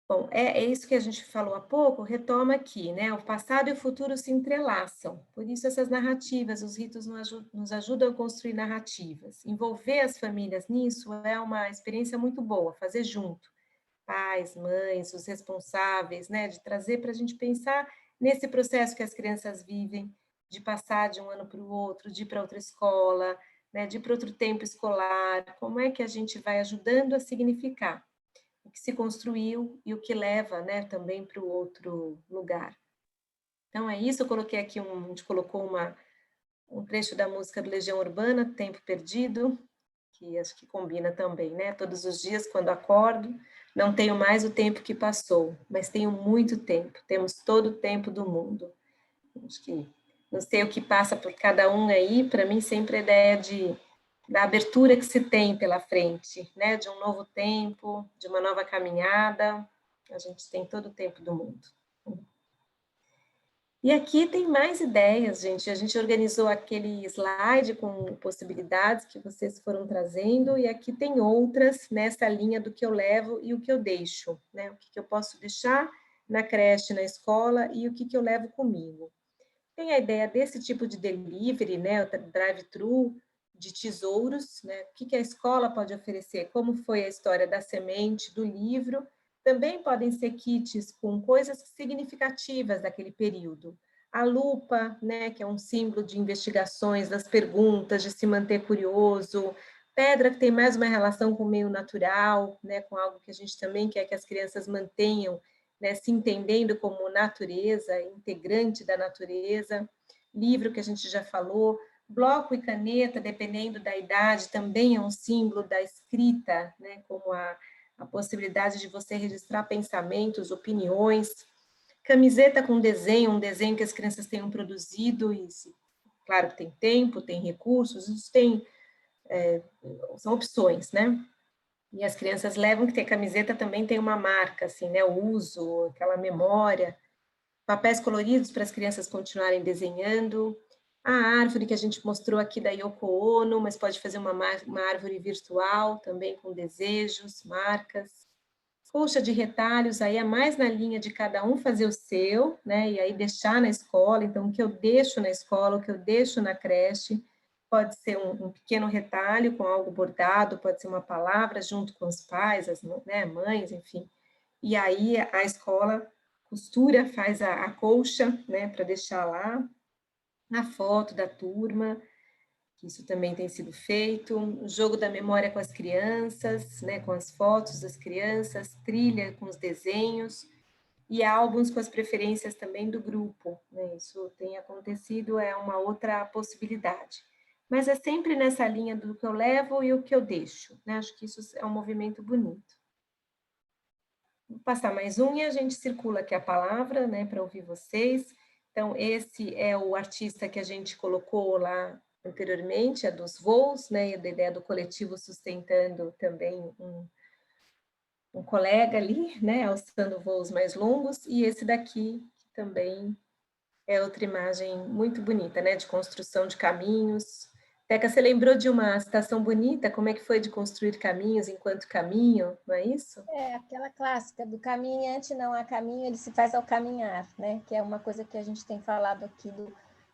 Bom, é isso que a gente falou há pouco, retoma aqui, né? O passado e o futuro se entrelaçam. Por isso, essas narrativas, os ritos nos ajudam a construir narrativas. Envolver as famílias nisso é uma experiência muito boa, fazer junto. Pais, mães, os responsáveis, né? De trazer para a gente pensar nesse processo que as crianças vivem, de passar de um ano para o outro, de ir para outra escola, né? De ir para outro tempo escolar. Como é que a gente vai ajudando a significar o que se construiu e o que leva, né, também para o outro lugar. Então é isso, eu coloquei aqui, a gente colocou um trecho da música do Legião Urbana, Tempo Perdido, que acho que combina também, né? Todos os dias, quando acordo, não tenho mais o tempo que passou, mas tenho muito tempo, temos todo o tempo do mundo. Acho que não sei o que passa por cada um aí, para mim sempre a ideia da abertura que se tem pela frente, né? De um novo tempo, de uma nova caminhada, a gente tem todo o tempo do mundo. E aqui tem mais ideias, gente. A gente organizou aquele slide com possibilidades que vocês foram trazendo, e aqui tem outras nessa linha do que eu levo e o que eu deixo, né? O que eu posso deixar na creche, na escola, e o que eu levo comigo. Tem a ideia desse tipo de delivery, né? O drive-thru, de tesouros, né? O que a escola pode oferecer, como foi a história da semente, do livro, Também podem ser kits com coisas significativas daquele período. A lupa, né, que é um símbolo de investigações, das perguntas, de se manter curioso. Pedra, que tem mais uma relação com o meio natural, né, com algo que a gente também quer que as crianças mantenham, né, se entendendo como natureza, integrante da natureza. Livro, que a gente já falou. Bloco e caneta, dependendo da idade, também é um símbolo da escrita, né, como a possibilidade de você registrar pensamentos, opiniões. Camiseta com desenho, um desenho que as crianças tenham produzido, e claro que tem tempo, tem recursos, isso tem, são opções, né? E as crianças levam que ter camiseta também tem uma marca, assim, né? O uso, aquela memória. Papéis coloridos para as crianças continuarem desenhando. A árvore que a gente mostrou aqui da Yoko Ono, mas pode fazer uma árvore virtual também com desejos, marcas. Colcha de retalhos, aí é mais na linha de cada um fazer o seu, né? E aí deixar na escola. Então, o que eu deixo na escola, o que eu deixo na creche, pode ser um pequeno retalho com algo bordado, pode ser uma palavra junto com os pais, as, né, mães, enfim. E aí a escola costura, faz a colcha, né, para deixar lá. A foto da turma, que isso também tem sido feito, o jogo da memória com as crianças, né, com as fotos das crianças, trilha com os desenhos, e álbuns com as preferências também do grupo, né, isso tem acontecido, é uma outra possibilidade. Mas é sempre nessa linha do que eu levo e o que eu deixo, né, acho que isso é um movimento bonito. Vou passar mais um e a gente circula aqui a palavra, né, para ouvir vocês. Então, esse é o artista que a gente colocou lá anteriormente, a dos voos, né, e da ideia do coletivo sustentando também um colega ali, né, alçando voos mais longos, e esse daqui, que também é outra imagem muito bonita, né, de construção de caminhos. Teca, você lembrou de uma citação bonita, como é que foi de construir caminhos enquanto caminho, não é isso? É aquela clássica do caminhante não há caminho, ele se faz ao caminhar, né? Que é uma coisa que a gente tem falado aqui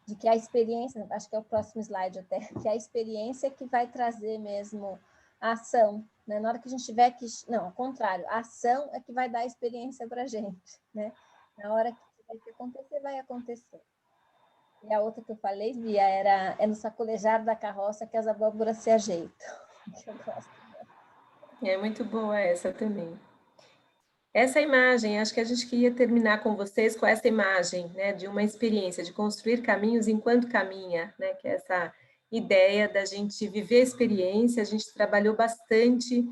de que a experiência, acho que é o próximo slide até, que é a experiência que vai trazer mesmo a ação, né? Na hora que a gente tiver que... Não, ao contrário, a ação é que vai dar a experiência para a gente, né? Na hora que tiver que acontecer, vai acontecer. E a outra que eu falei, Bia, é no sacolejar da carroça que as abóboras se ajeitam, que eu gosto. É muito boa essa também. Essa imagem, acho que a gente queria terminar com vocês com essa imagem, né, de uma experiência, de construir caminhos enquanto caminha, né, que é essa ideia da gente viver a experiência. A gente trabalhou bastante,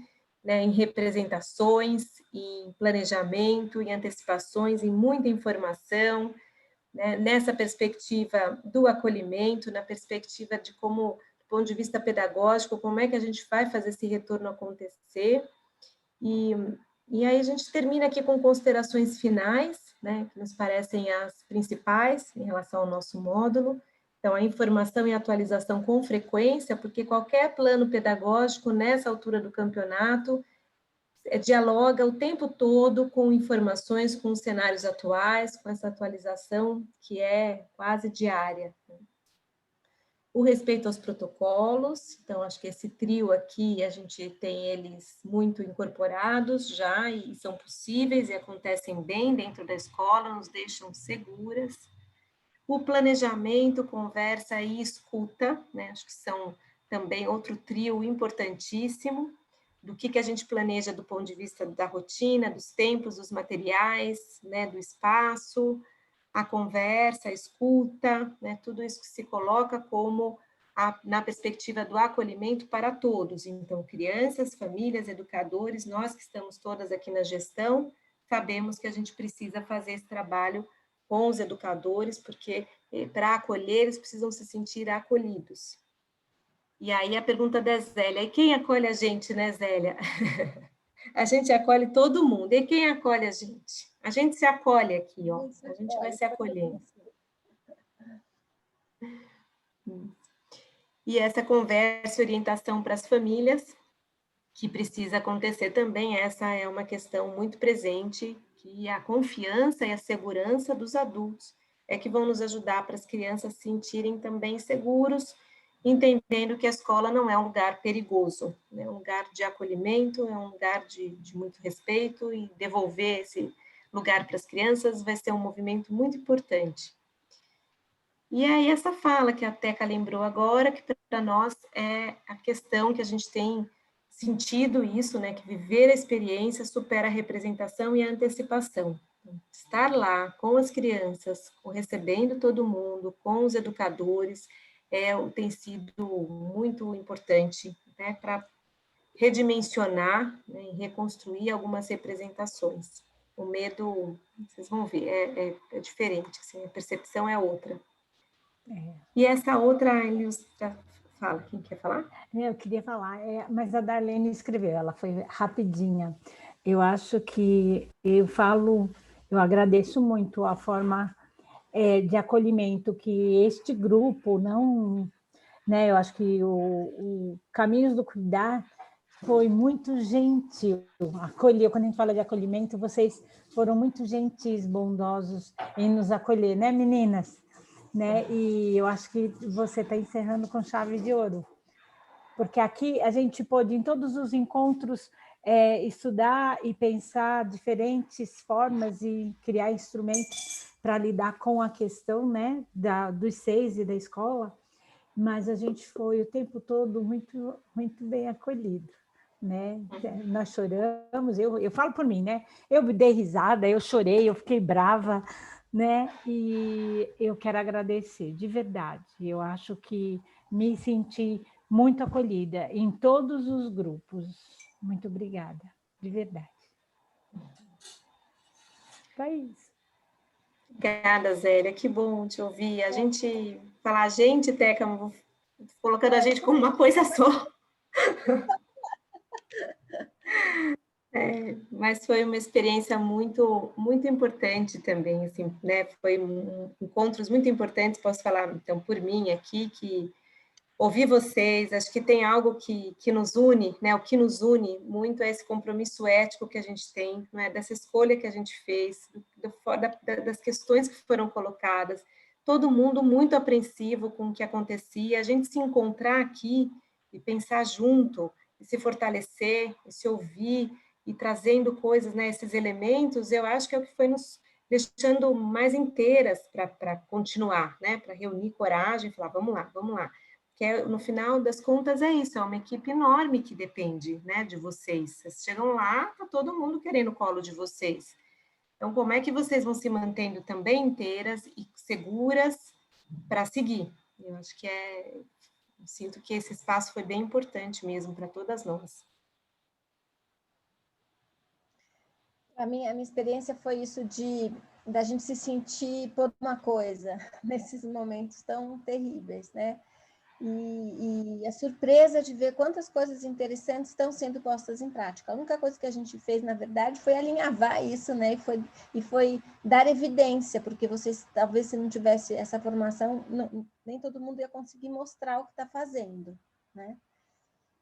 né, em representações, em planejamento, em antecipações, em muita informação, né, nessa perspectiva do acolhimento, na perspectiva de como, do ponto de vista pedagógico, como é que a gente vai fazer esse retorno acontecer. E aí a gente termina aqui com considerações finais, né, que nos parecem as principais em relação ao nosso módulo. Então, a informação e atualização com frequência, porque qualquer plano pedagógico, nessa altura do campeonato, dialoga o tempo todo com informações, com os cenários atuais, com essa atualização que é quase diária. O respeito aos protocolos, então acho que esse trio aqui, a gente tem eles muito incorporados já, e são possíveis e acontecem bem dentro da escola, nos deixam seguras. O planejamento, conversa e escuta, né, acho que são também outro trio importantíssimo, do que a gente planeja do ponto de vista da rotina, dos tempos, dos materiais, né, do espaço, a conversa, a escuta, né, tudo isso que se coloca como na perspectiva do acolhimento para todos. Então, crianças, famílias, educadores, nós que estamos todas aqui na gestão, sabemos que a gente precisa fazer esse trabalho com os educadores, porque para acolher, eles precisam se sentir acolhidos. E aí a pergunta da Zélia, e quem acolhe a gente, né, Zélia? A gente acolhe todo mundo. E quem acolhe a gente? A gente se acolhe aqui, ó. A gente vai se acolhendo. E essa conversa e orientação para as famílias, que precisa acontecer também, essa é uma questão muito presente, que a confiança e a segurança dos adultos é que vão nos ajudar para as crianças se sentirem também seguros entendendo que a escola não é um lugar perigoso, é um lugar de acolhimento, é um lugar de muito respeito, e devolver esse lugar para as crianças vai ser um movimento muito importante. E aí essa fala que a Teca lembrou agora, que para nós é a questão que a gente tem sentido isso, né, que viver a experiência supera a representação e a antecipação. Estar lá com as crianças, recebendo todo mundo, com os educadores, tem sido muito importante, né, para redimensionar, né, e reconstruir algumas representações. O medo, vocês vão ver, é diferente, assim, a percepção é outra. E essa outra, Elius, fala, quem quer falar? Eu queria falar, mas a Darlene escreveu, ela foi rapidinha. Eu acho que eu agradeço muito a forma de acolhimento que este grupo não, né? Eu acho que o Caminhos do Cuidar foi muito gentil, acolheu. Quando a gente fala de acolhimento, vocês foram muito gentis, bondosos em nos acolher, né, meninas? Né? E eu acho que você está encerrando com chave de ouro, porque aqui a gente pôde, em todos os encontros, estudar e pensar diferentes formas e criar instrumentos para lidar com a questão, né, dos 6 e da escola, mas a gente foi o tempo todo muito, muito bem acolhido. Né? Nós choramos, eu falo por mim, né? Eu dei risada, eu chorei, eu fiquei brava, né? E eu quero agradecer, de verdade. Eu acho que me senti muito acolhida em todos os grupos. Muito obrigada, de verdade. Thaís. Obrigada, Zélia, que bom te ouvir. A gente, falar a gente, Teca, colocando a gente como uma coisa só. Mas foi uma experiência muito, muito importante também, assim, né? Foi encontros muito importantes, posso falar, então, por mim aqui, que ouvir vocês, acho que tem algo que nos une, né? O que nos une muito é esse compromisso ético que a gente tem, né? Dessa escolha que a gente fez, das questões que foram colocadas, todo mundo muito apreensivo com o que acontecia, a gente se encontrar aqui e pensar junto, e se fortalecer, e se ouvir, e trazendo coisas, né? Esses elementos, eu acho que é o que foi nos deixando mais inteiras para continuar, né? Para reunir coragem e falar, vamos lá, vamos lá. Que no final das contas é isso, é uma equipe enorme que depende, né, de vocês. Vocês chegam lá, tá todo mundo querendo o colo de vocês. Então, como é que vocês vão se mantendo também inteiras e seguras para seguir? Eu acho que eu sinto que esse espaço foi bem importante mesmo para todas nós. A minha experiência foi isso da gente se sentir por uma coisa nesses momentos tão terríveis, né? E a surpresa de ver quantas coisas interessantes estão sendo postas em prática. A única coisa que a gente fez, na verdade, foi alinhavar isso, né? E foi dar evidência, porque vocês, talvez, se não tivesse essa formação, nem todo mundo ia conseguir mostrar o que está fazendo, né?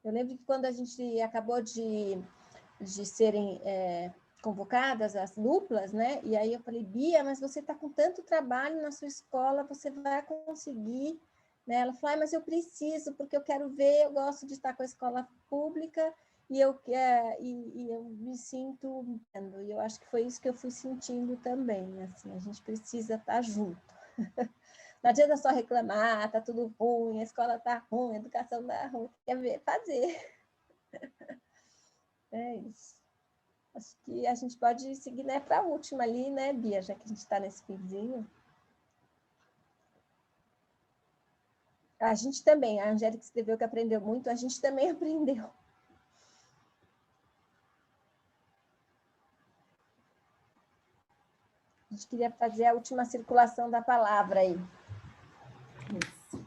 Eu lembro que quando a gente acabou de serem convocadas as duplas, né? E aí eu falei, Bia, mas você está com tanto trabalho na sua escola, você vai conseguir, né? Ela falou, mas eu preciso, porque eu quero ver, eu gosto de estar com a escola pública e eu me sinto, e eu acho que foi isso que eu fui sentindo também, assim, a gente precisa estar junto. Não adianta só reclamar, tá tudo ruim, a escola tá ruim, a educação tá ruim, quer ver, fazer. É isso. Acho que a gente pode seguir, né, para a última ali, né, Bia, já que a gente está nesse finzinho. A gente também, a Angélica escreveu que aprendeu muito, a gente também aprendeu. A gente queria fazer a última circulação da palavra aí. Isso.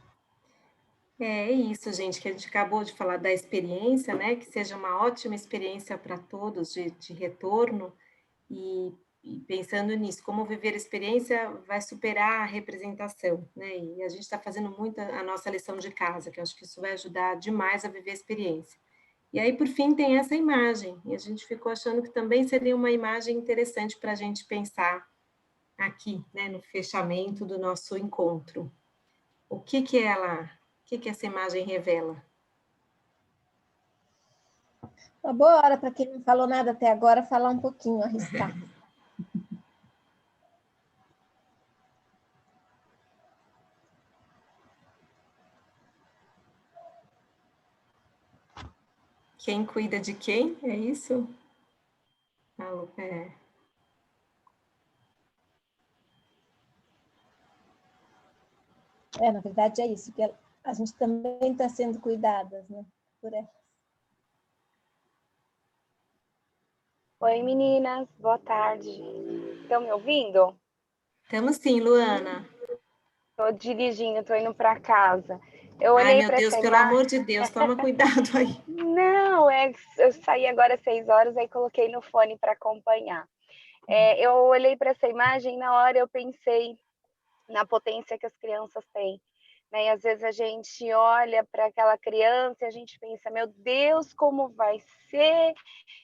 É isso, gente, que a gente acabou de falar da experiência, né? Que seja uma ótima experiência para todos de retorno, e pensando nisso, como viver a experiência vai superar a representação, né? E a gente está fazendo muito a nossa lição de casa, que eu acho que isso vai ajudar demais a viver a experiência. E aí, por fim, tem essa imagem, e a gente ficou achando que também seria uma imagem interessante para a gente pensar aqui, né, no fechamento do nosso encontro. O que ela que essa imagem revela? Uma boa hora para quem não falou nada até agora, falar um pouquinho, arriscar. Quem cuida de quem? É isso? Na verdade é isso, que a gente também está sendo cuidadas, né, por ela. Oi, meninas, boa tarde. Estão me ouvindo? Estamos sim, Luana. Estou dirigindo, estou indo para casa. Eu Ai, olhei meu para Deus, essa pelo imagem. amor de Deus, toma cuidado aí. Não, eu saí agora às 6 horas, aí coloquei no fone para acompanhar. Eu olhei para essa imagem e na hora eu pensei na potência que as crianças têm. Né? E às vezes a gente olha para aquela criança e a gente pensa, meu Deus, como vai ser?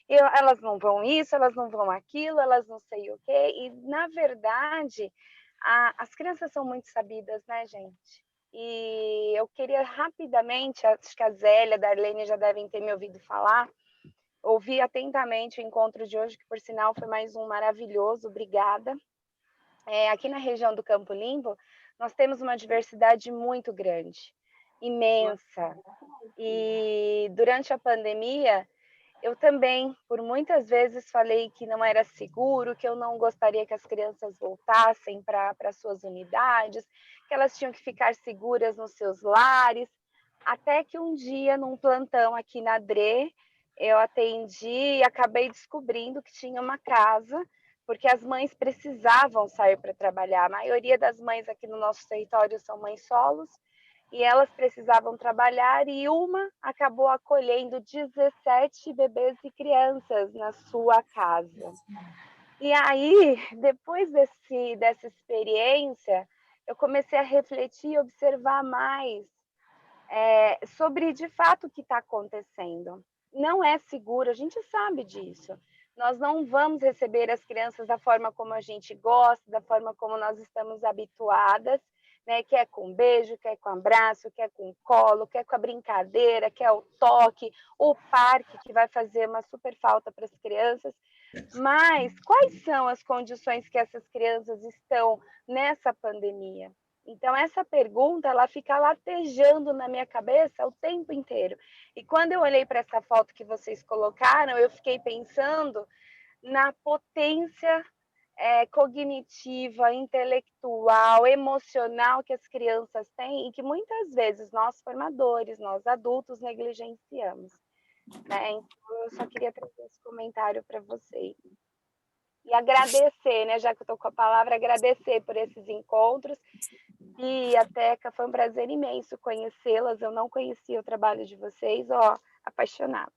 Elas não vão isso, elas não vão aquilo, elas não sei o quê. E, na verdade, as crianças são muito sabidas, né, gente? E eu queria rapidamente, acho que a Zélia, a Darlene já devem ter me ouvido falar, ouvi atentamente o encontro de hoje, que por sinal foi mais um maravilhoso, obrigada. Aqui na região do Campo Limpo, nós temos uma diversidade muito grande, imensa. E durante a pandemia, eu também, por muitas vezes, falei que não era seguro, que eu não gostaria que as crianças voltassem para suas unidades, que elas tinham que ficar seguras nos seus lares, até que um dia, num plantão aqui na DRE, eu atendi e acabei descobrindo que tinha uma casa, porque as mães precisavam sair para trabalhar. A maioria das mães aqui no nosso território são mães solos, e elas precisavam trabalhar, e uma acabou acolhendo 17 bebês e crianças na sua casa. E aí, depois dessa experiência, eu comecei a refletir e observar mais sobre, de fato, o que está acontecendo. Não é seguro, a gente sabe disso. Nós não vamos receber as crianças da forma como a gente gosta, da forma como nós estamos habituadas, né? Quer com beijo, quer com abraço, quer com colo, quer com a brincadeira, quer o toque, o parque, que vai fazer uma super falta para as crianças. Mas quais são as condições que essas crianças estão nessa pandemia? Então, essa pergunta, ela fica latejando na minha cabeça o tempo inteiro. E quando eu olhei para essa foto que vocês colocaram, eu fiquei pensando na potência cognitiva, intelectual, emocional que as crianças têm e que muitas vezes nós formadores, nós adultos negligenciamos. Né? Então, eu só queria trazer esse comentário para vocês. E agradecer, né, já que eu estou com a palavra, agradecer por esses encontros. E a Teca, foi um prazer imenso conhecê-las. Eu não conhecia o trabalho de vocês, apaixonada.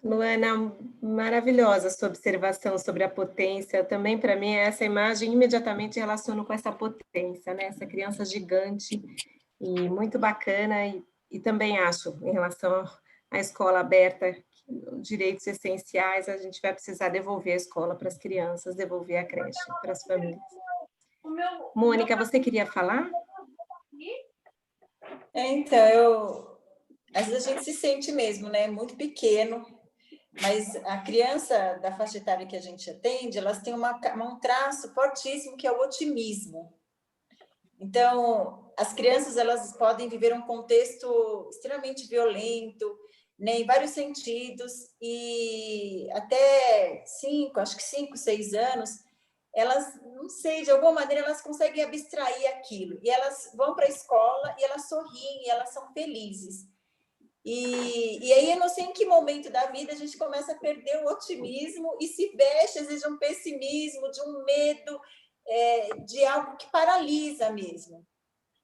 Luana, maravilhosa sua observação sobre a potência. Também, para mim, essa imagem imediatamente relaciono com essa potência, né? Essa criança gigante e muito bacana. E também acho, em relação à escola aberta, direitos essenciais, a gente vai precisar devolver a escola para as crianças, devolver a creche para as famílias. Mônica, você queria falar? Então, às vezes a gente se sente mesmo, né, muito pequeno, mas a criança da faixa etária que a gente atende, elas têm um traço fortíssimo que é o otimismo. Então, as crianças, elas podem viver um contexto extremamente violento, né, em vários sentidos, e até 5, 6 anos, elas, não sei, de alguma maneira, elas conseguem abstrair aquilo, e elas vão para a escola, e elas sorriem, e elas são felizes. E aí, eu não sei em que momento da vida a gente começa a perder o otimismo e se veste, às vezes, de um pessimismo, de um medo, de algo que paralisa mesmo.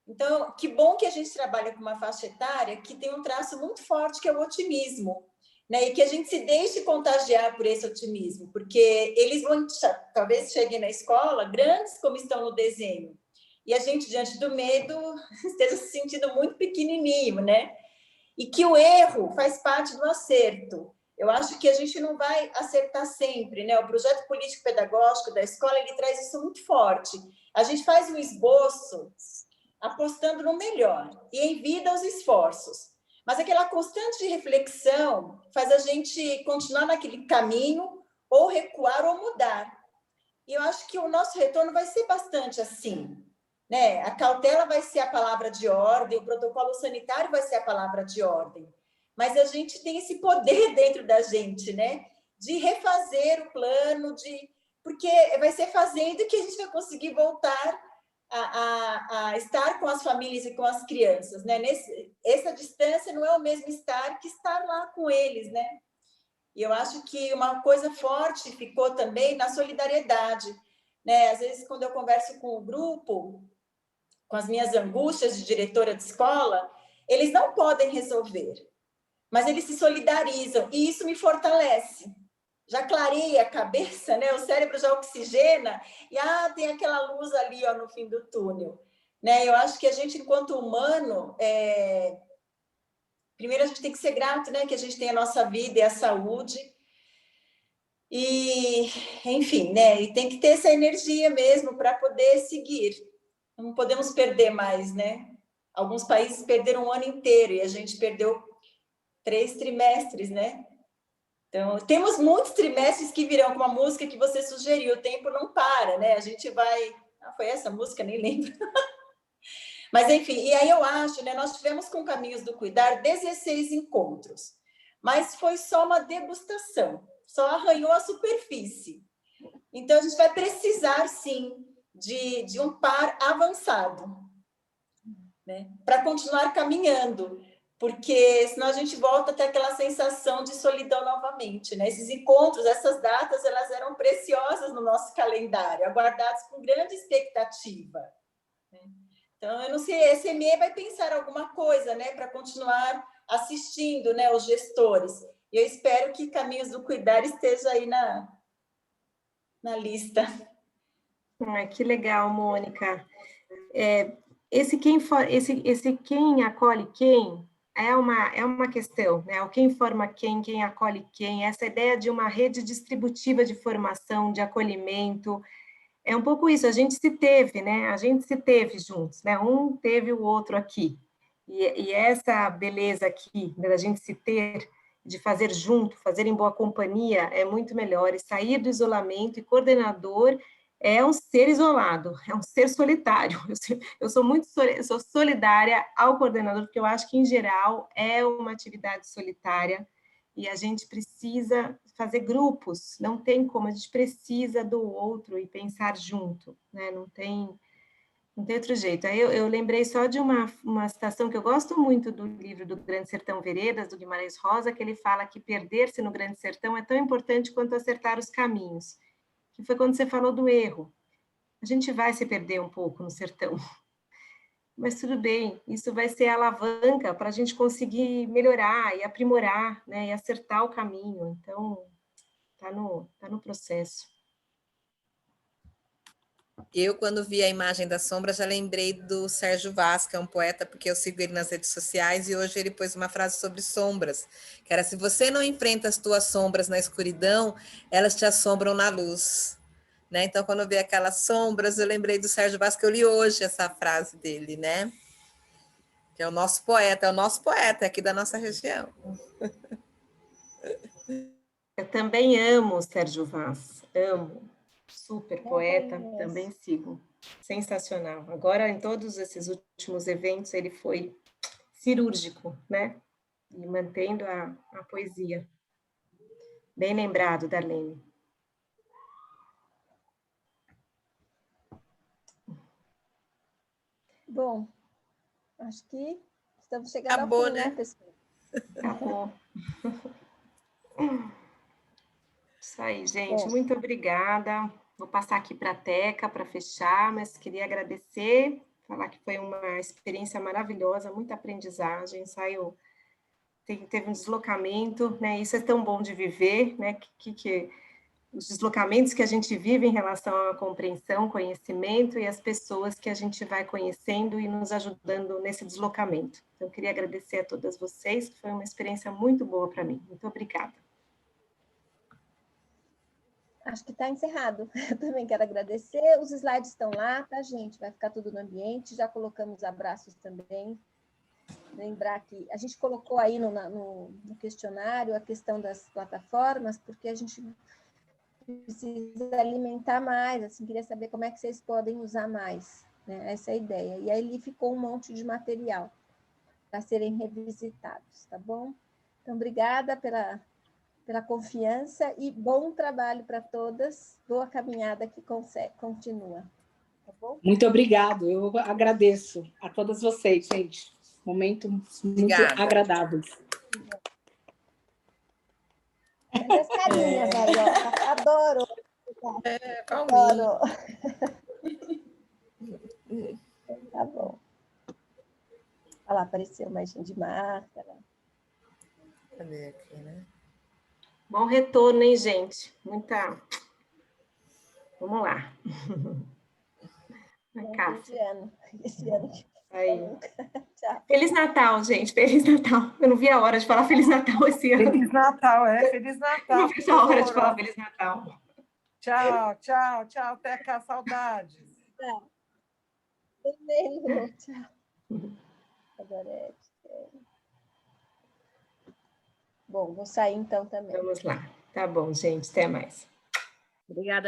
Então, que bom que a gente trabalha com uma faixa etária que tem um traço muito forte, que é o otimismo, né? E que a gente se deixe contagiar por esse otimismo, porque eles vão, talvez cheguem na escola grandes como estão no desenho, e a gente, diante do medo, esteja se sentindo muito pequenininho, né? E que o erro faz parte do acerto, Eu acho que a gente não vai acertar sempre, né? O projeto político-pedagógico da escola, ele traz isso muito forte. A gente faz um esboço apostando no melhor e envida os esforços. Mas aquela constante de reflexão faz a gente continuar naquele caminho ou recuar ou mudar. E eu acho que o nosso retorno vai ser bastante assim, né? A cautela vai ser a palavra de ordem, o protocolo sanitário vai ser a palavra de ordem. Mas a gente tem esse poder dentro da gente, né? De refazer o plano, porque vai ser fazendo que a gente vai conseguir voltar a estar com as famílias e com as crianças, né? Essa distância não é o mesmo estar que estar lá com eles, né? E eu acho que uma coisa forte ficou também na solidariedade, né? Às vezes, quando eu converso com o grupo, com as minhas angústias de diretora de escola, eles não podem resolver, mas eles se solidarizam, e isso me fortalece. Já clareia a cabeça, né? O cérebro já oxigena, e tem aquela luz ali, ó, no fim do túnel. Né? Eu acho que a gente, enquanto humano, primeiro a gente tem que ser grato, né? Que a gente tem a nossa vida e a saúde, e, enfim, né? E tem que ter essa energia mesmo para poder seguir. Não podemos perder mais, né? Alguns países perderam um ano inteiro, e a gente perdeu 3 trimestres, né? Então, temos muitos trimestres que virão, com uma música que você sugeriu, o tempo não para, né? A gente vai... foi essa música? Nem lembro. Mas, enfim, e aí eu acho, né? Nós tivemos com Caminhos do Cuidar 16 encontros, mas foi só uma degustação, só arranhou a superfície. Então, a gente vai precisar, sim, de um par avançado, né? Para continuar caminhando, porque senão a gente volta a ter aquela sensação de solidão novamente, né? Esses encontros, essas datas, elas eram preciosas no nosso calendário, aguardadas com grande expectativa, né? Então, eu não sei, a SME vai pensar alguma coisa, né, para continuar assistindo, né, os gestores. E eu espero que Caminhos do Cuidar esteja aí na lista. Que legal, Mônica. Esse quem acolhe quem é uma questão, né? O quem forma quem acolhe quem, essa ideia de uma rede distributiva de formação, de acolhimento, é um pouco isso, a gente se teve, né? A gente se teve juntos, né? Um teve o outro aqui. E essa beleza aqui, né, da gente se ter, de fazer junto, fazer em boa companhia, é muito melhor. E sair do isolamento, e coordenador é um ser isolado, é um ser solitário. Eu sou solidária ao coordenador, porque eu acho que, em geral, é uma atividade solitária, e a gente precisa fazer grupos, não tem como, a gente precisa do outro e pensar junto, né? Não tem outro jeito. Aí eu lembrei só de uma citação que eu gosto muito do livro do Grande Sertão Veredas, do Guimarães Rosa, que ele fala que perder-se no Grande Sertão é tão importante quanto acertar os caminhos, que foi quando você falou do erro. A gente vai se perder um pouco no sertão, mas tudo bem, isso vai ser a alavanca para a gente conseguir melhorar e aprimorar, né, e acertar o caminho. Então, tá no processo. Eu, quando vi a imagem da sombra, já lembrei do Sérgio Vaz, que é um poeta, porque eu sigo ele nas redes sociais, e hoje ele pôs uma frase sobre sombras, que era: se você não enfrenta as tuas sombras na escuridão, elas te assombram na luz. Né? Então, quando eu vi aquelas sombras, eu lembrei do Sérgio Vaz, que eu li hoje essa frase dele, né? Que é o nosso poeta aqui da nossa região. Eu também amo o Sérgio Vaz, amo. Super poeta, também sigo. Sensacional. Agora, em todos esses últimos eventos, ele foi cirúrgico, né? E mantendo a poesia. Bem lembrado, Darlene. Bom, acho que estamos chegando Acabou, ao fim, né, pessoal? Acabou. Isso aí, gente. Bom. Muito obrigada. Vou passar aqui para a Teca para fechar, mas queria agradecer, falar que foi uma experiência maravilhosa, muita aprendizagem. Teve um deslocamento, né? Isso é tão bom de viver, né? Que os deslocamentos que a gente vive em relação à compreensão, conhecimento, e as pessoas que a gente vai conhecendo e nos ajudando nesse deslocamento. Então, eu queria agradecer a todas vocês, que foi uma experiência muito boa para mim. Muito obrigada. Acho que está encerrado. Eu também quero agradecer. Os slides estão lá, tá, gente? Vai ficar tudo no ambiente. Já colocamos abraços também. Lembrar que a gente colocou aí no questionário a questão das plataformas, porque a gente precisa alimentar mais, assim, queria saber como é que vocês podem usar mais, né? Essa é a ideia. E aí ficou um monte de material para serem revisitados, tá bom? Então, obrigada pela confiança e bom trabalho para todas. Boa caminhada que continua, tá bom? Muito obrigado, eu agradeço a todas vocês, gente. Momento muito Obrigada. agradável. Mas as carinhas aí, ó, adoro. Palminha. Adoro. Tá bom. Olha lá, apareceu mais gente de máscara. Cadê aqui, né? Bom retorno, hein, gente? Muita... Vamos lá. Esse ano. Aí. Tchau. Feliz Natal, gente. Feliz Natal. Eu não vi a hora de falar Feliz Natal esse ano. Feliz Natal, Feliz Eu Natal. não vi a hora de falar Feliz Natal. Tchau, tchau, tchau, Teca, saudades. Tchau. Beijo. Tchau. Adorete. Bom, vou sair então também. Vamos lá. Tá bom, gente. Até mais. Obrigada.